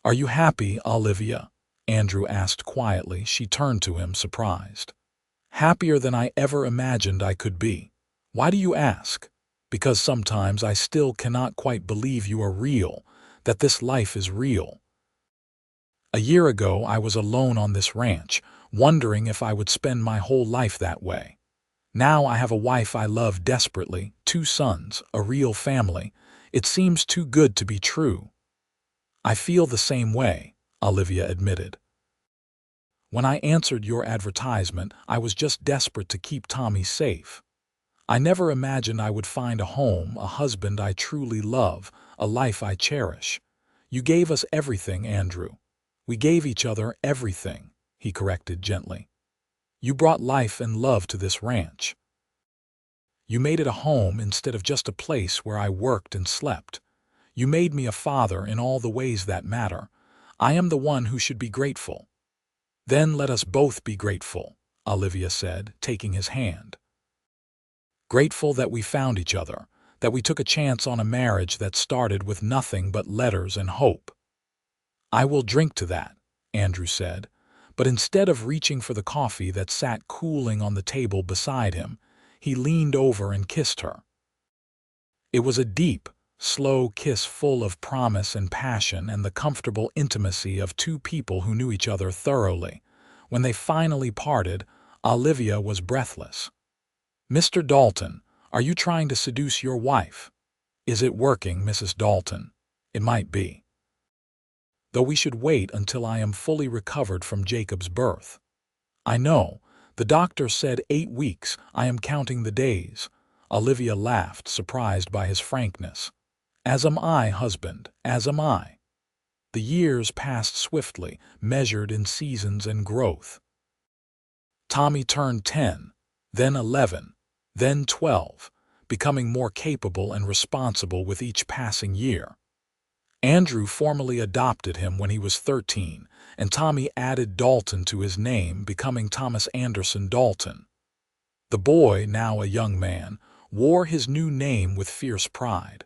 Speaker 1: "Are you happy, Olivia?" Andrew asked quietly. She turned to him, surprised. "Happier than I ever imagined I could be." "Why do you ask?" "Because sometimes I still cannot quite believe you are real, that this life is real. A year ago I was alone on this ranch, wondering if I would spend my whole life that way. Now I have a wife I love desperately, 2 sons, a real family. It seems too good to be true." "I feel the same way," Olivia admitted. "When I answered your advertisement, I was just desperate to keep Tommy safe. I never imagined I would find a home, a husband I truly love, a life I cherish. You gave us everything, Andrew. We gave each other everything," he corrected gently. "You brought life and love to this ranch. You made it a home instead of just a place where I worked and slept. You made me a father in all the ways that matter. I am the one who should be grateful." "Then let us both be grateful," Olivia said, taking his hand. "Grateful that we found each other, that we took a chance on a marriage that started with nothing but letters and hope." "I will drink to that," Andrew said, but instead of reaching for the coffee that sat cooling on the table beside him, he leaned over and kissed her. It was a deep, slow kiss full of promise and passion and the comfortable intimacy of two people who knew each other thoroughly. When they finally parted, Olivia was breathless. "Mr. Dalton, are you trying to seduce your wife?" "Is it working, Mrs. Dalton?" "It might be. Though we should wait until I am fully recovered from Jacob's birth." "I know. The doctor said 8 weeks. I am counting the days." Olivia laughed, surprised by his frankness. "As am I, husband, as am I." The years passed swiftly, measured in seasons and growth. Tommy turned 10, then 11, then 12, becoming more capable and responsible with each passing year. Andrew formally adopted him when he was 13, and Tommy added Dalton to his name, becoming Thomas Anderson Dalton. The boy, now a young man, wore his new name with fierce pride.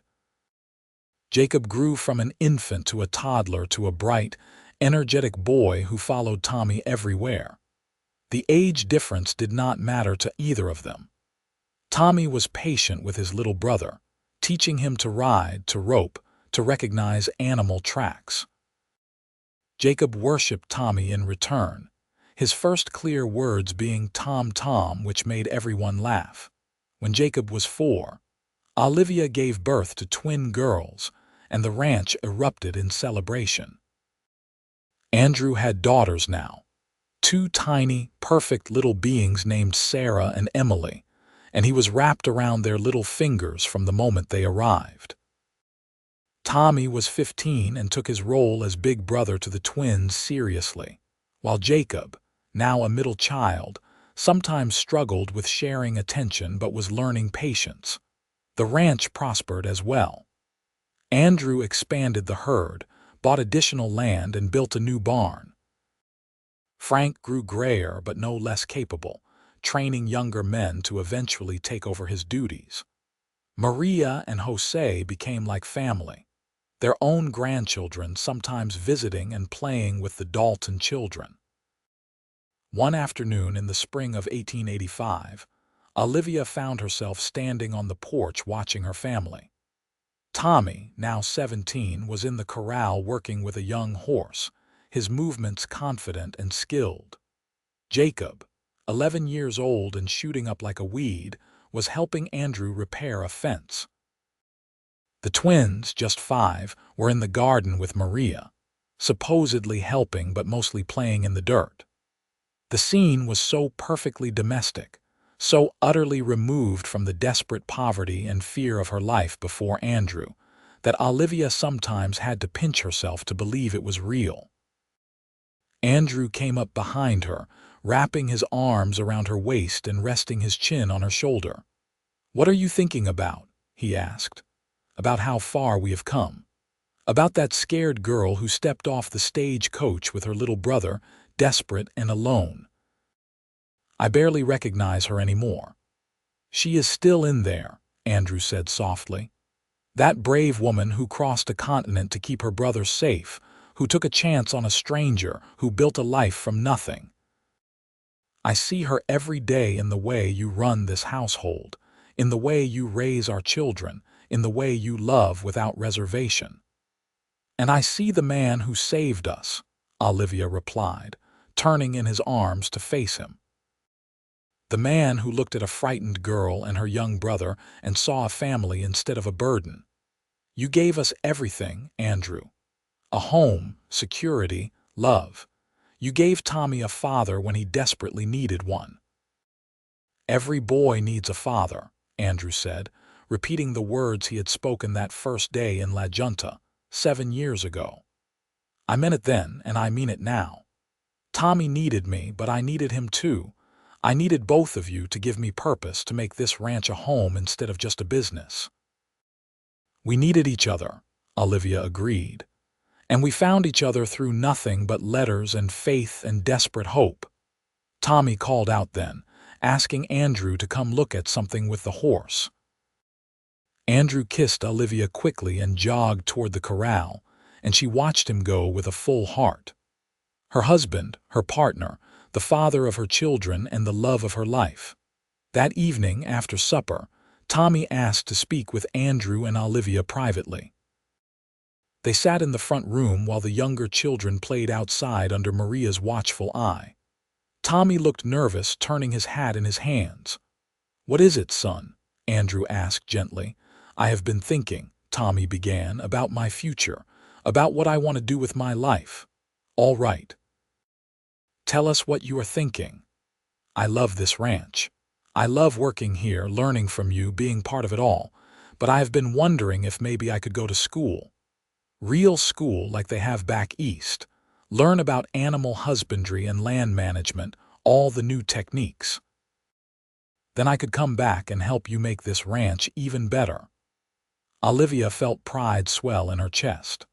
Speaker 1: Jacob grew from an infant to a toddler to a bright, energetic boy who followed Tommy everywhere. The age difference did not matter to either of them. Tommy was patient with his little brother, teaching him to ride, to rope, to recognize animal tracks. Jacob worshipped Tommy in return, his first clear words being "Tom, Tom," which made everyone laugh. When Jacob was 4, Olivia gave birth to twin girls, and the ranch erupted in celebration. Andrew had daughters now, 2 tiny, perfect little beings named Sarah and Emily, and he was wrapped around their little fingers from the moment they arrived. Tommy was 15 and took his role as big brother to the twins seriously, while Jacob, now a middle child, sometimes struggled with sharing attention but was learning patience. The ranch prospered as well. Andrew expanded the herd, bought additional land, and built a new barn. Frank grew grayer but no less capable, training younger men to eventually take over his duties. Maria and Jose became like family, their own grandchildren sometimes visiting and playing with the Dalton children. One afternoon in the spring of 1885, Olivia found herself standing on the porch watching her family. Tommy, now 17, was in the corral working with a young horse, his movements confident and skilled. Jacob, 11 years old and shooting up like a weed, was helping Andrew repair a fence. The twins, just 5, were in the garden with Maria, supposedly helping but mostly playing in the dirt. The scene was so perfectly domestic, so utterly removed from the desperate poverty and fear of her life before Andrew, that Olivia sometimes had to pinch herself to believe it was real. Andrew came up behind her, wrapping his arms around her waist and resting his chin on her shoulder. "What are you thinking about?" he asked. "About how far we have come. About that scared girl who stepped off the stagecoach with her little brother, desperate and alone. I barely recognize her anymore." "She is still in there," Andrew said softly. "That brave woman who crossed a continent to keep her brother safe, who took a chance on a stranger, who built a life from nothing. I see her every day in the way you run this household, in the way you raise our children, in the way you love without reservation." "And I see the man who saved us," Olivia replied, turning in his arms to face him. "The man who looked at a frightened girl and her young brother and saw a family instead of a burden. You gave us everything, Andrew. A home, security, love. You gave Tommy a father when he desperately needed one." "Every boy needs a father," Andrew said, repeating the words he had spoken that first day in La Junta, 7 years ago. "I meant it then, and I mean it now. Tommy needed me, but I needed him too. I needed both of you to give me purpose, to make this ranch a home instead of just a business." "We needed each other," Olivia agreed. "And we found each other through nothing but letters and faith and desperate hope." Tommy called out then, asking Andrew to come look at something with the horse. Andrew kissed Olivia quickly and jogged toward the corral, and she watched him go with a full heart. Her husband, her partner, the father of her children and the love of her life. That evening, after supper, Tommy asked to speak with Andrew and Olivia privately. They sat in the front room while the younger children played outside under Maria's watchful eye. Tommy looked nervous, turning his hat in his hands. "What is it, son?" Andrew asked gently. "I have been thinking," Tommy began, "about my future, about what I want to do with my life." "All right. Tell us what you are thinking." "I love this ranch. I love working here, learning from you, being part of it all. But I have been wondering if maybe I could go to school. Real school like they have back east. Learn about animal husbandry and land management, all the new techniques. Then I could come back and help you make this ranch even better." Olivia felt pride swell in her chest.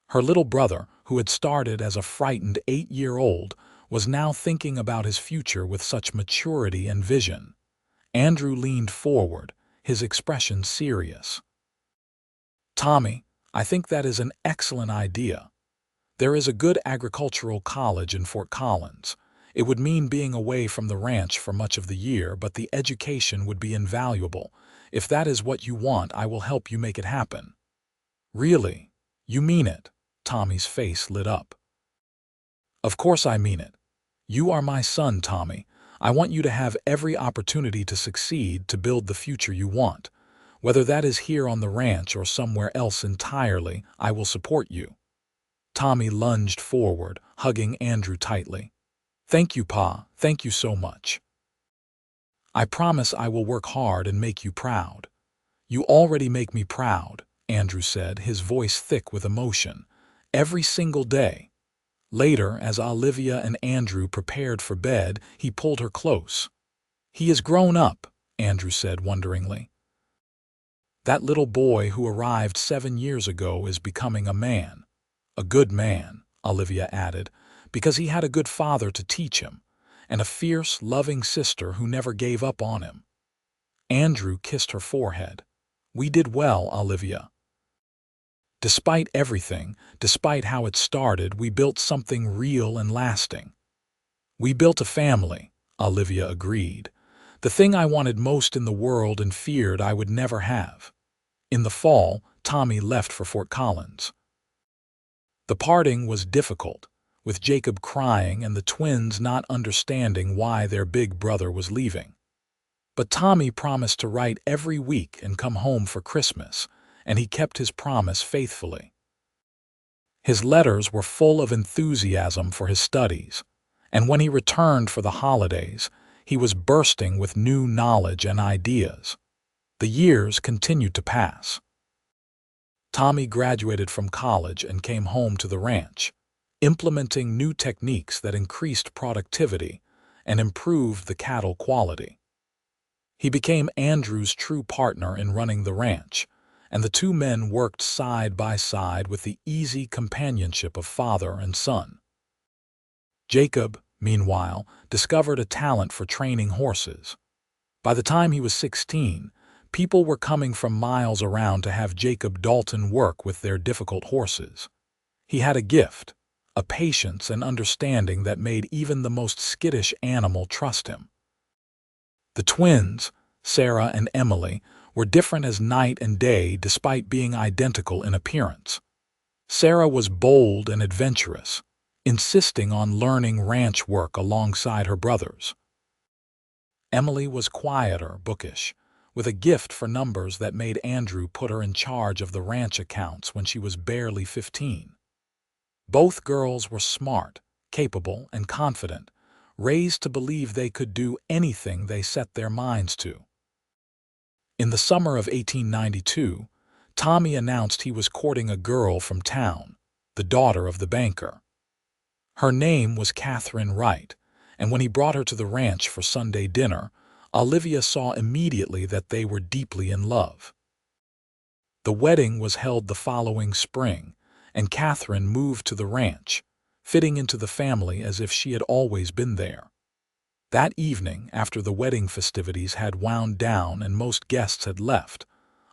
Speaker 1: Her little brother, who had started as a frightened 8-year-old, was now thinking about his future with such maturity and vision. Andrew leaned forward, his expression serious. "Tommy, I think that is an excellent idea. There is a good agricultural college in Fort Collins. It would mean being away from the ranch for much of the year, but the education would be invaluable. If that is what you want, I will help you make it happen." "Really? You mean it?" Tommy's face lit up. "Of course I mean it. You are my son, Tommy. I want you to have every opportunity to succeed, to build the future you want. Whether that is here on the ranch or somewhere else entirely, I will support you." Tommy lunged forward, hugging Andrew tightly. "Thank you, Pa. Thank you so much. I promise I will work hard and make you proud." "You already make me proud," Andrew said, his voice thick with emotion. "Every single day." Later, as Olivia and Andrew prepared for bed, he pulled her close. "He is grown up," Andrew said wonderingly. "That little boy who arrived 7 years ago is becoming a man. A good man," Olivia added, "because he had a good father to teach him, and a fierce, loving sister who never gave up on him." Andrew kissed her forehead. "We did well, Olivia. Despite everything, despite how it started, we built something real and lasting." "We built a family," Olivia agreed. "The thing I wanted most in the world and feared I would never have." In the fall, Tommy left for Fort Collins. The parting was difficult, with Jacob crying and the twins not understanding why their big brother was leaving. But Tommy promised to write every week and come home for Christmas, and he kept his promise faithfully. His letters were full of enthusiasm for his studies, and when he returned for the holidays, he was bursting with new knowledge and ideas. The years continued to pass. Tommy graduated from college and came home to the ranch, implementing new techniques that increased productivity and improved the cattle quality. He became Andrew's true partner in running the ranch, and the two men worked side by side with the easy companionship of father and son. Jacob, meanwhile, discovered a talent for training horses. By the time he was 16, people were coming from miles around to have Jacob Dalton work with their difficult horses. He had a gift, a patience and understanding that made even the most skittish animal trust him. The twins, Sarah and Emily, were different as night and day despite being identical in appearance. Sarah was bold and adventurous, insisting on learning ranch work alongside her brothers. Emily was quieter, bookish, with a gift for numbers that made Andrew put her in charge of the ranch accounts when she was barely 15. Both girls were smart, capable, and confident, raised to believe they could do anything they set their minds to. In the summer of 1892, Tommy announced he was courting a girl from town, the daughter of the banker. Her name was Catherine Wright, and when he brought her to the ranch for Sunday dinner, Olivia saw immediately that they were deeply in love. The wedding was held the following spring, and Catherine moved to the ranch, fitting into the family as if she had always been there. That evening, after the wedding festivities had wound down and most guests had left,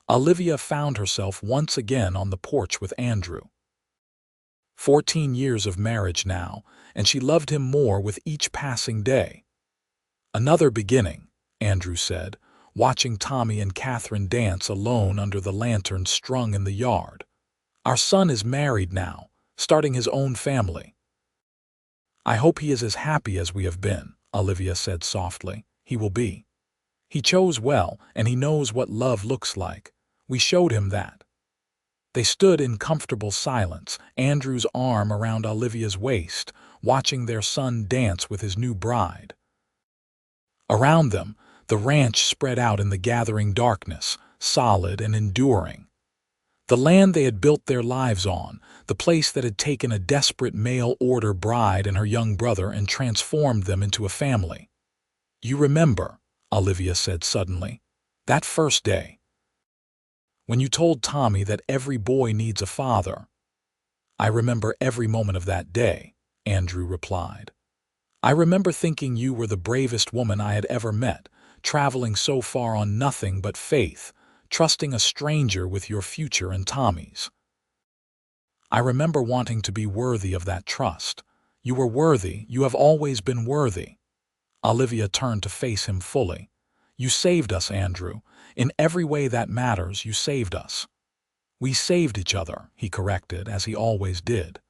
Speaker 1: Olivia found herself once again on the porch with Andrew. 14 years of marriage now, and she loved him more with each passing day. "Another beginning," Andrew said, watching Tommy and Catherine dance alone under the lantern strung in the yard. "Our son is married now, starting his own family." "I hope he is as happy as we have been," Olivia said softly. "He will be. He chose well, and he knows what love looks like. We showed him that." They stood in comfortable silence, Andrew's arm around Olivia's waist, watching their son dance with his new bride. Around them, the ranch spread out in the gathering darkness, solid and enduring. The land they had built their lives on, the place that had taken a desperate mail-order bride and her young brother and transformed them into a family. "You remember," Olivia said suddenly, "that first day, when you told Tommy that every boy needs a father?" "I remember every moment of that day," Andrew replied. "I remember thinking you were the bravest woman I had ever met, traveling so far on nothing but faith, trusting a stranger with your future and Tommy's. I remember wanting to be worthy of that trust. You were worthy, you have always been worthy." Olivia turned to face him fully. "You saved us, Andrew. In every way that matters, you saved us." "We saved each other," he corrected, as he always did.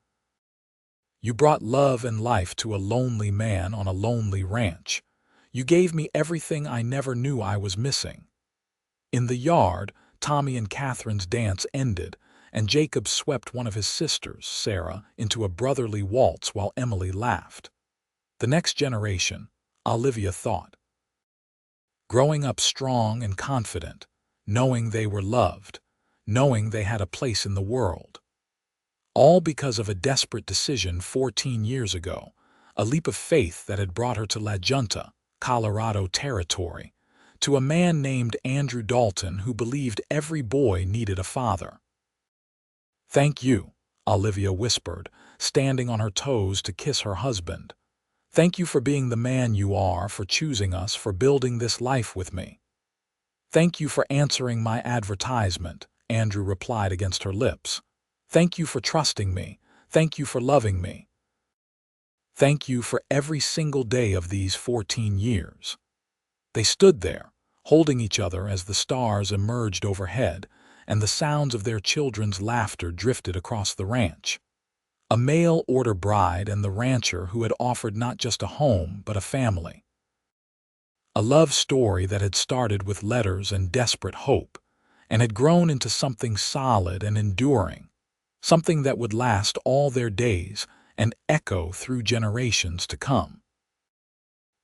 Speaker 1: "You brought love and life to a lonely man on a lonely ranch. You gave me everything I never knew I was missing." In the yard, Tommy and Catherine's dance ended, and Jacob swept one of his sisters, Sarah, into a brotherly waltz while Emily laughed. The next generation, Olivia thought. Growing up strong and confident, knowing they were loved, knowing they had a place in the world. All because of a desperate decision 14 years ago, a leap of faith that had brought her to La Junta, Colorado territory, to a man named Andrew Dalton who believed every boy needed a father. "Thank you," Olivia whispered, standing on her toes to kiss her husband. "Thank you for being the man you are, for choosing us, for building this life with me." "Thank you for answering my advertisement," Andrew replied against her lips. "Thank you for trusting me. Thank you for loving me. Thank you for every single day of these 14 years." They stood there, holding each other as the stars emerged overhead, and the sounds of their children's laughter drifted across the ranch. A mail-order bride and the rancher who had offered not just a home, but a family. A love story that had started with letters and desperate hope, and had grown into something solid and enduring, something that would last all their days and echo through generations to come.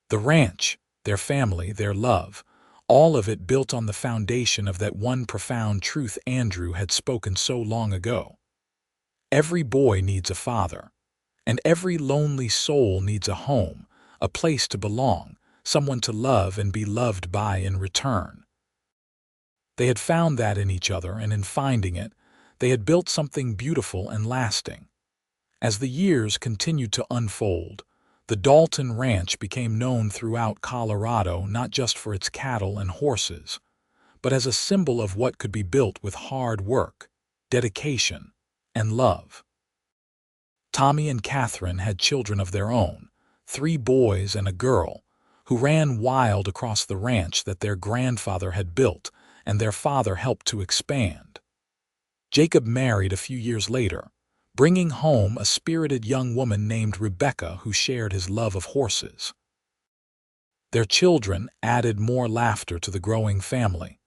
Speaker 1: The ranch, their family, their love, all of it built on the foundation of that one profound truth Andrew had spoken so long ago. Every boy needs a father, and every lonely soul needs a home, a place to belong, someone to love and be loved by in return. They had found that in each other, and in finding it, they had built something beautiful and lasting. As the years continued to unfold, the Dalton Ranch became known throughout Colorado not just for its cattle and horses, but as a symbol of what could be built with hard work, dedication, and love. Tommy and Catherine had children of their own, 3 boys and a girl, who ran wild across the ranch that their grandfather had built and their father helped to expand. Jacob married a few years later, bringing home a spirited young woman named Rebecca who shared his love of horses. Their children added more laughter to the growing family.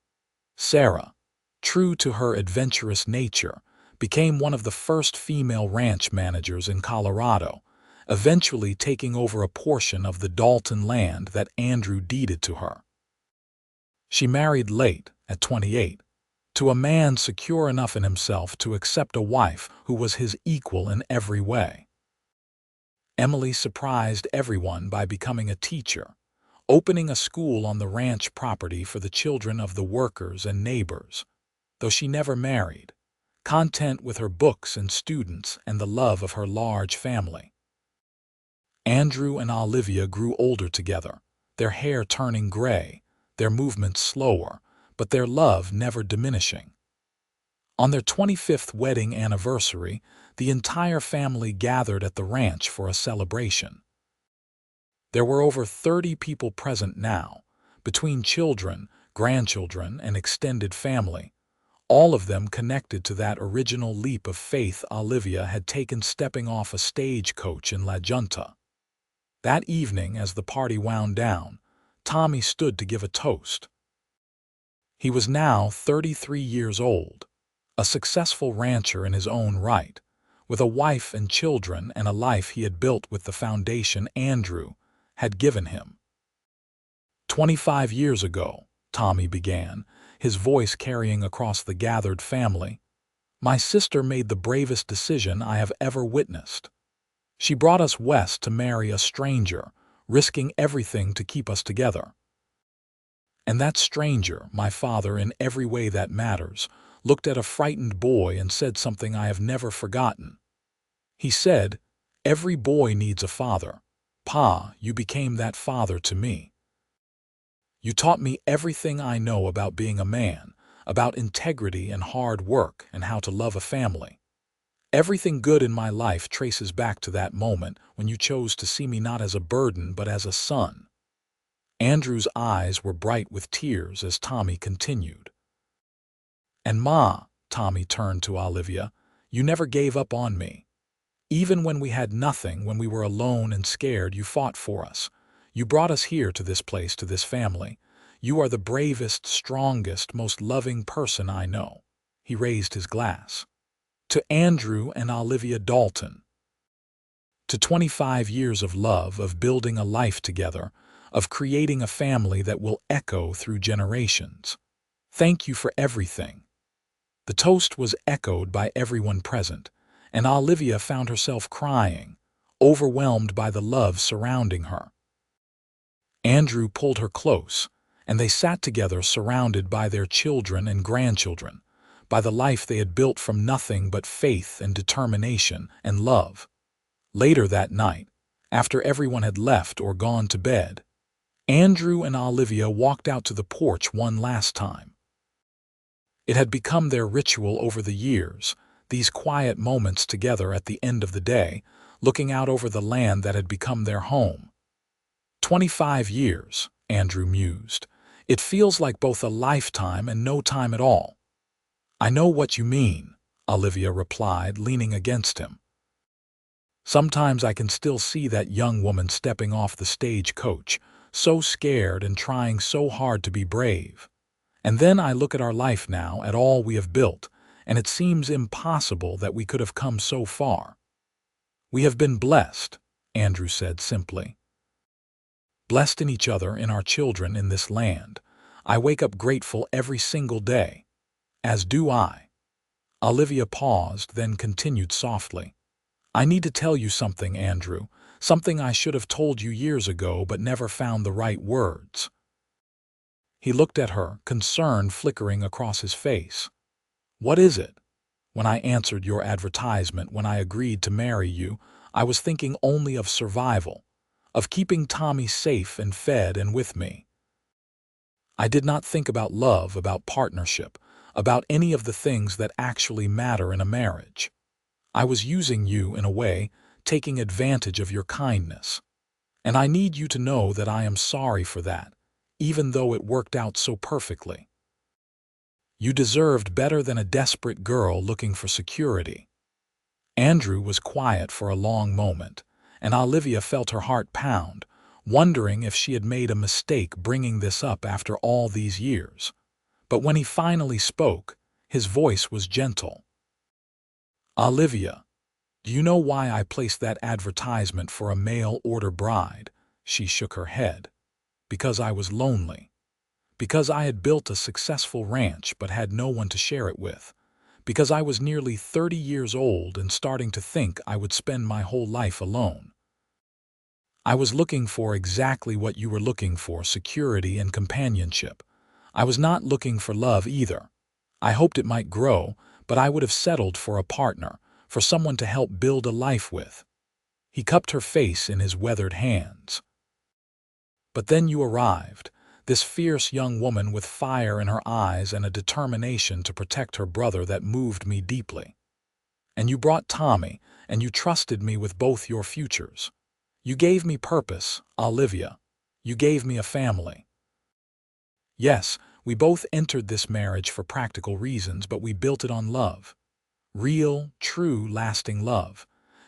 Speaker 1: Sarah, true to her adventurous nature, became one of the first female ranch managers in Colorado, eventually taking over a portion of the Dalton land that Andrew deeded to her. She married late, at 28, to a man secure enough in himself to accept a wife who was his equal in every way. Emily surprised everyone by becoming a teacher, opening a school on the ranch property for the children of the workers and neighbors, though she never married, content with her books and students and the love of her large family. Andrew and Olivia grew older together, their hair turning gray, their movements slower, but their love never diminishing. On their 25th wedding anniversary, the entire family gathered at the ranch for a celebration. There were over 30 people present now, between children, grandchildren, and extended family, all of them connected to that original leap of faith Olivia had taken stepping off a stagecoach in La Junta. That evening, as the party wound down, Tommy stood to give a toast. He was now 33 years old, a successful rancher in his own right, with a wife and children and a life he had built with the foundation Andrew had given him. 25 years ago, Tommy began, his voice carrying across the gathered family, my sister made the bravest decision I have ever witnessed. She brought us west to marry a stranger, risking everything to keep us together. And that stranger, my father in every way that matters, looked at a frightened boy and said something I have never forgotten. He said, "Every boy needs a father. Pa, you became that father to me. You taught me everything I know about being a man, about integrity and hard work and how to love a family. Everything good in my life traces back to that moment when you chose to see me not as a burden but as a son." Andrew's eyes were bright with tears as Tommy continued. "And Ma," Tommy turned to Olivia, "you never gave up on me. Even when we had nothing, when we were alone and scared, you fought for us. You brought us here to this place, to this family. You are the bravest, strongest, most loving person I know." He raised his glass. "To Andrew and Olivia Dalton. To 25 years of love, of building a life together, of creating a family that will echo through generations. Thank you for everything." The toast was echoed by everyone present, and Olivia found herself crying, overwhelmed by the love surrounding her. Andrew pulled her close, and they sat together surrounded by their children and grandchildren, by the life they had built from nothing but faith and determination and love. Later that night, after everyone had left or gone to bed, Andrew and Olivia walked out to the porch one last time. It had become their ritual over the years, these quiet moments together at the end of the day, looking out over the land that had become their home. 25 years, Andrew mused. It feels like both a lifetime and no time at all. "I know what you mean," Olivia replied, leaning against him. "Sometimes I can still see that young woman stepping off the stagecoach, so scared and trying so hard to be brave. And then I look at our life now, at all we have built, and it seems impossible that we could have come so far." "We have been blessed," Andrew said simply. "Blessed in each other, in our children, in this land. I wake up grateful every single day. As do I." Olivia paused, then continued softly. "I need to tell you something, Andrew, something I should have told you years ago but never found the right words." He looked at her, concern flickering across his face. "What is it? When I answered your advertisement, when I agreed to marry you, I was thinking only of survival, of keeping Tommy safe and fed and with me. I did not think about love, about partnership, about any of the things that actually matter in a marriage. I was using you in a way, taking advantage of your kindness. And I need you to know that I am sorry for that, even though it worked out so perfectly. You deserved better than a desperate girl looking for security." Andrew was quiet for a long moment, and Olivia felt her heart pound, wondering if she had made a mistake bringing this up after all these years. But when he finally spoke, his voice was gentle. "Olivia, do you know why I placed that advertisement for a mail-order bride?" She shook her head. "Because I was lonely. Because I had built a successful ranch but had no one to share it with. Because I was nearly 30 years old and starting to think I would spend my whole life alone. I was looking for exactly what you were looking for, security and companionship. I was not looking for love either. I hoped it might grow, but I would have settled for a partner, for someone to help build a life with." He cupped her face in his weathered hands. "But then you arrived, this fierce young woman with fire in her eyes and a determination to protect her brother that moved me deeply. And you brought Tommy, and you trusted me with both your futures. You gave me purpose, Olivia. You gave me a family. Yes, We both entered this marriage for practical reasons, but we built it on love. Real, true, lasting love.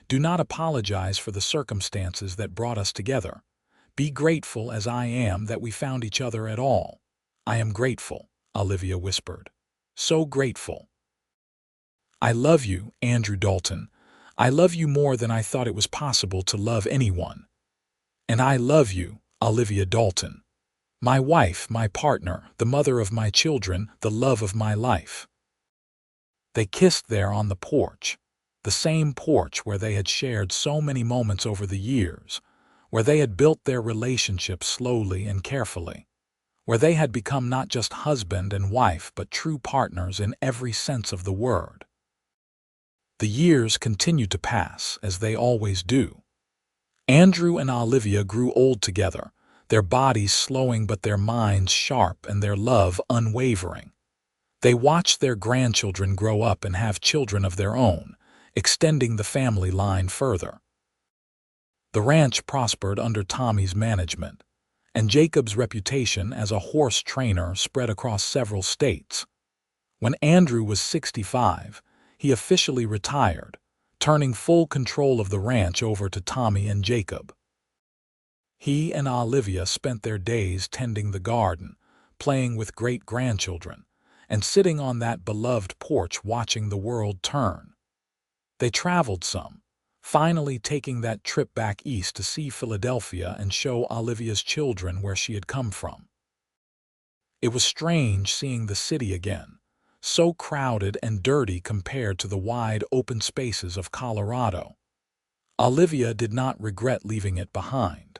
Speaker 1: Do not apologize for the circumstances that brought us together. Be grateful as I am that we found each other at all. I am grateful, Olivia whispered. So grateful. I love you, Andrew Dalton. I love you more than I thought it was possible to love anyone. And I love you, Olivia Dalton. My wife, my partner, the mother of my children, the love of my life. They kissed there on the porch, the same porch where they had shared so many moments over the years, where they had built their relationship slowly and carefully, where they had become not just husband and wife but true partners in every sense of the word. The years continued to pass, as they always do. Andrew and Olivia grew old together, their bodies slowing but their minds sharp and their love unwavering. They watched their grandchildren grow up and have children of their own, extending the family line further. The ranch prospered under Tommy's management, and Jacob's reputation as a horse trainer spread across several states. When Andrew was 65, he officially retired, turning full control of the ranch over to Tommy and Jacob. He and Olivia spent their days tending the garden, playing with great-grandchildren, and sitting on that beloved porch watching the world turn. They traveled some, finally taking that trip back east to see Philadelphia and show Olivia's children where she had come from. It was strange seeing the city again, so crowded and dirty compared to the wide open spaces of Colorado. Olivia did not regret leaving it behind.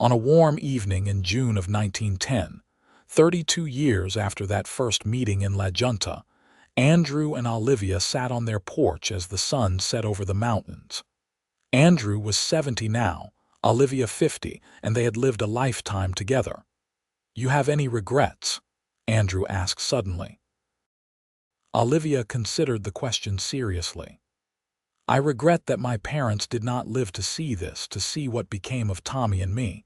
Speaker 1: On a warm evening in June of 1910, 32 years after that first meeting in La Junta, Andrew and Olivia sat on their porch as the sun set over the mountains. Andrew was 70 now, Olivia 50, and they had lived a lifetime together. "You have any regrets?" Andrew asked suddenly. Olivia considered the question seriously. "I regret that my parents did not live to see this, to see what became of Tommy and me.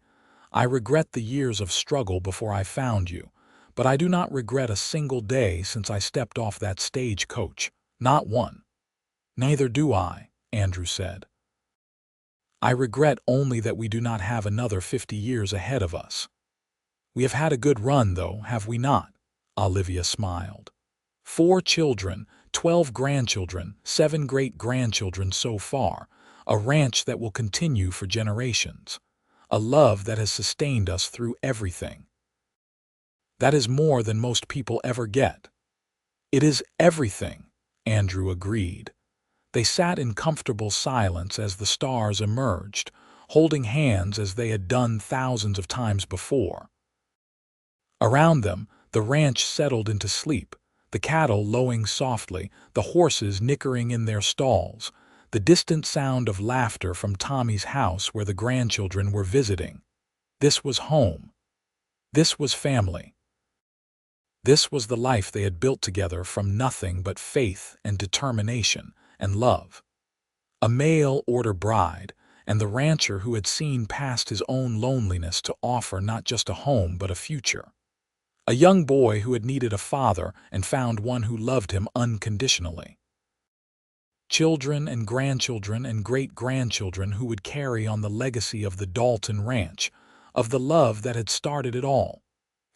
Speaker 1: I regret the years of struggle before I found you, but I do not regret a single day since I stepped off that stagecoach, not one." "Neither do I," Andrew said. "I regret only that we do not have another 50 years ahead of us." "We have had a good run, though, have we not?" Olivia smiled. 4 children, 12 grandchildren, 7 great-grandchildren so far, a ranch that will continue for generations, a love that has sustained us through everything. That is more than most people ever get. "It is everything," Andrew agreed. They sat in comfortable silence as the stars emerged, holding hands as they had done thousands of times before. Around them, the ranch settled into sleep, the cattle lowing softly, the horses nickering in their stalls, the distant sound of laughter from Tommy's house where the grandchildren were visiting. This was home. This was family. This was the life they had built together from nothing but faith and determination and love. A mail-order bride, and the rancher who had seen past his own loneliness to offer not just a home but a future. A young boy who had needed a father and found one who loved him unconditionally. Children and grandchildren and great-grandchildren who would carry on the legacy of the Dalton Ranch, of the love that had started it all.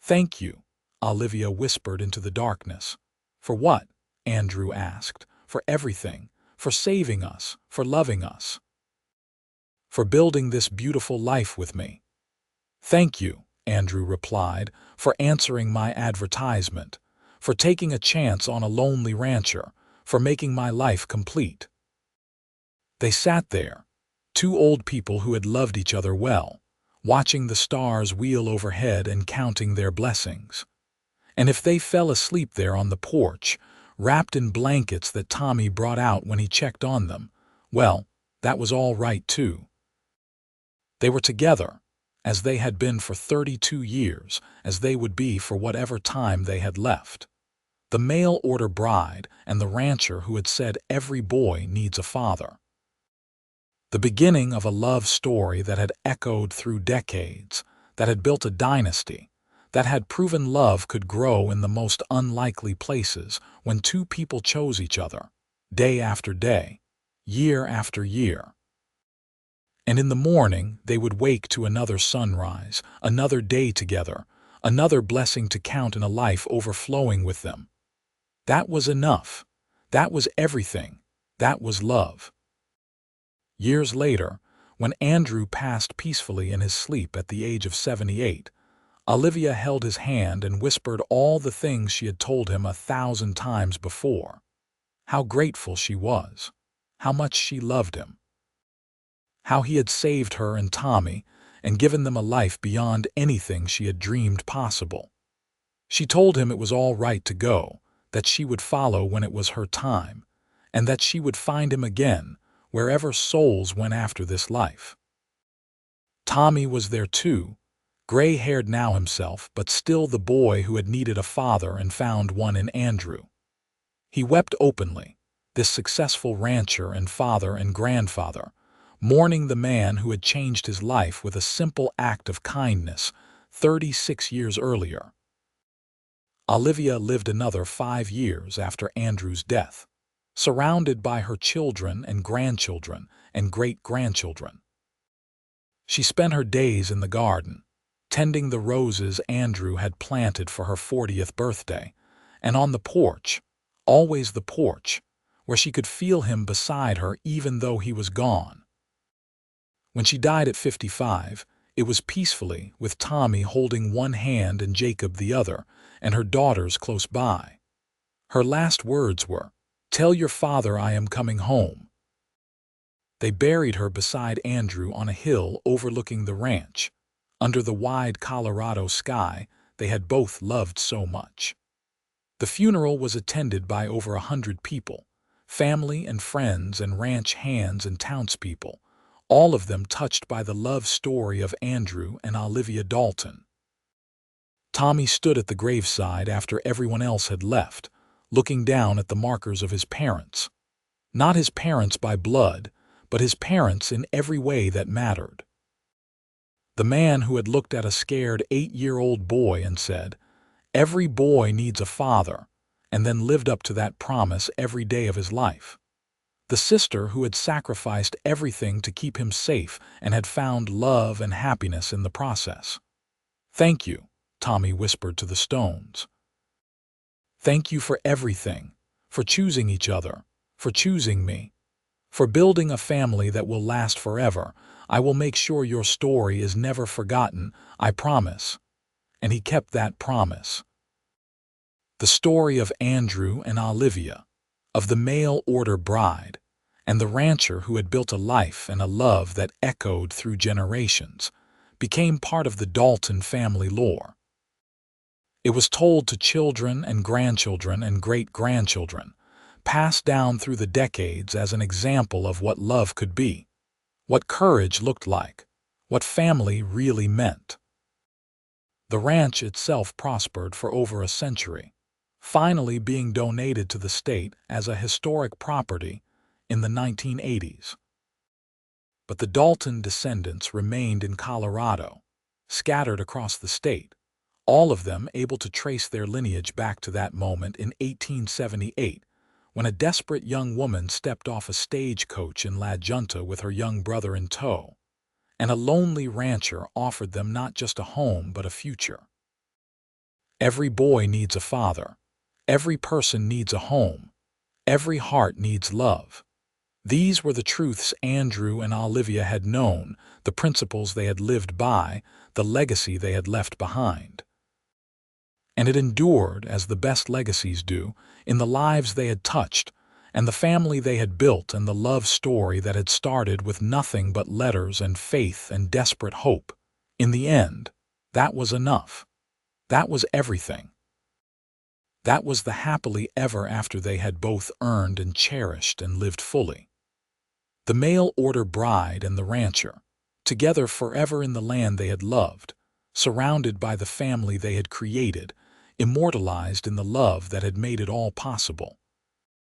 Speaker 1: "Thank you," Olivia whispered into the darkness. "For what?" Andrew asked. "For everything. For saving us. For loving us. For building this beautiful life with me." "Thank you," Andrew replied, "for answering my advertisement, for taking a chance on a lonely rancher, for making my life complete." They sat there, 2 old people who had loved each other well, watching the stars wheel overhead and counting their blessings. And if they fell asleep there on the porch, wrapped in blankets that Tommy brought out when he checked on them, well, that was all right too. They were together, as they had been for 32 years, as they would be for whatever time they had left. The mail-order bride and the rancher who had said every boy needs a father. The beginning of a love story that had echoed through decades, that had built a dynasty, that had proven love could grow in the most unlikely places when two people chose each other, day after day, year after year. And in the morning they would wake to another sunrise, another day together, another blessing to count in a life overflowing with them. That was enough. That was everything. That was love. Years later, when Andrew passed peacefully in his sleep at the age of 78, Olivia held his hand and whispered all the things she had told him 1,000 times before. How grateful she was. How much she loved him. How he had saved her and Tommy and given them a life beyond anything she had dreamed possible. She told him it was all right to go, that she would follow when it was her time, and that she would find him again wherever souls went after this life. Tommy was there too, gray-haired now himself, but still the boy who had needed a father and found one in Andrew. He wept openly, this successful rancher and father and grandfather, mourning the man who had changed his life with a simple act of kindness 36 years earlier. Olivia lived another 5 years after Andrew's death, surrounded by her children and grandchildren and great-grandchildren. She spent her days in the garden, tending the roses Andrew had planted for her 40th birthday, and on the porch, always the porch, where she could feel him beside her even though he was gone. When she died at 55, it was peacefully, with Tommy holding one hand and Jacob the other, and her daughters close by. Her last words were, "Tell your father I am coming home." They buried her beside Andrew on a hill overlooking the ranch, under the wide Colorado sky they had both loved so much. The funeral was attended by over 100 people, family and friends and ranch hands and townspeople, all of them touched by the love story of Andrew and Olivia Dalton. Tommy stood at the graveside after everyone else had left, looking down at the markers of his parents. Not his parents by blood, but his parents in every way that mattered. The man who had looked at a scared 8-year-old boy and said, "Every boy needs a father," and then lived up to that promise every day of his life. The sister who had sacrificed everything to keep him safe and had found love and happiness in the process. "Thank you," Tommy whispered to the stones. "Thank you for everything, for choosing each other, for choosing me, for building a family that will last forever. I will make sure your story is never forgotten, I promise." And he kept that promise. The story of Andrew and Olivia, of the mail-order bride, and the rancher who had built a life and a love that echoed through generations, became part of the Dalton family lore. It was told to children and grandchildren and great-grandchildren, passed down through the decades as an example of what love could be, what courage looked like, what family really meant. The ranch itself prospered for over a century, finally being donated to the state as a historic property in the 1980s. But the Dalton descendants remained in Colorado, scattered across the state, all of them able to trace their lineage back to that moment in 1878, when a desperate young woman stepped off a stagecoach in Junta with her young brother in tow, and a lonely rancher offered them not just a home but a future. Every boy needs a father. Every person needs a home. Every heart needs love. These were the truths Andrew and Olivia had known, the principles they had lived by, the legacy they had left behind. And it endured, as the best legacies do, in the lives they had touched, and the family they had built, and the love story that had started with nothing but letters and faith and desperate hope. In the end, that was enough. That was everything. That was the happily ever after they had both earned and cherished and lived fully. The mail-order bride and the rancher, together forever in the land they had loved, surrounded by the family they had created, immortalized in the love that had made it all possible.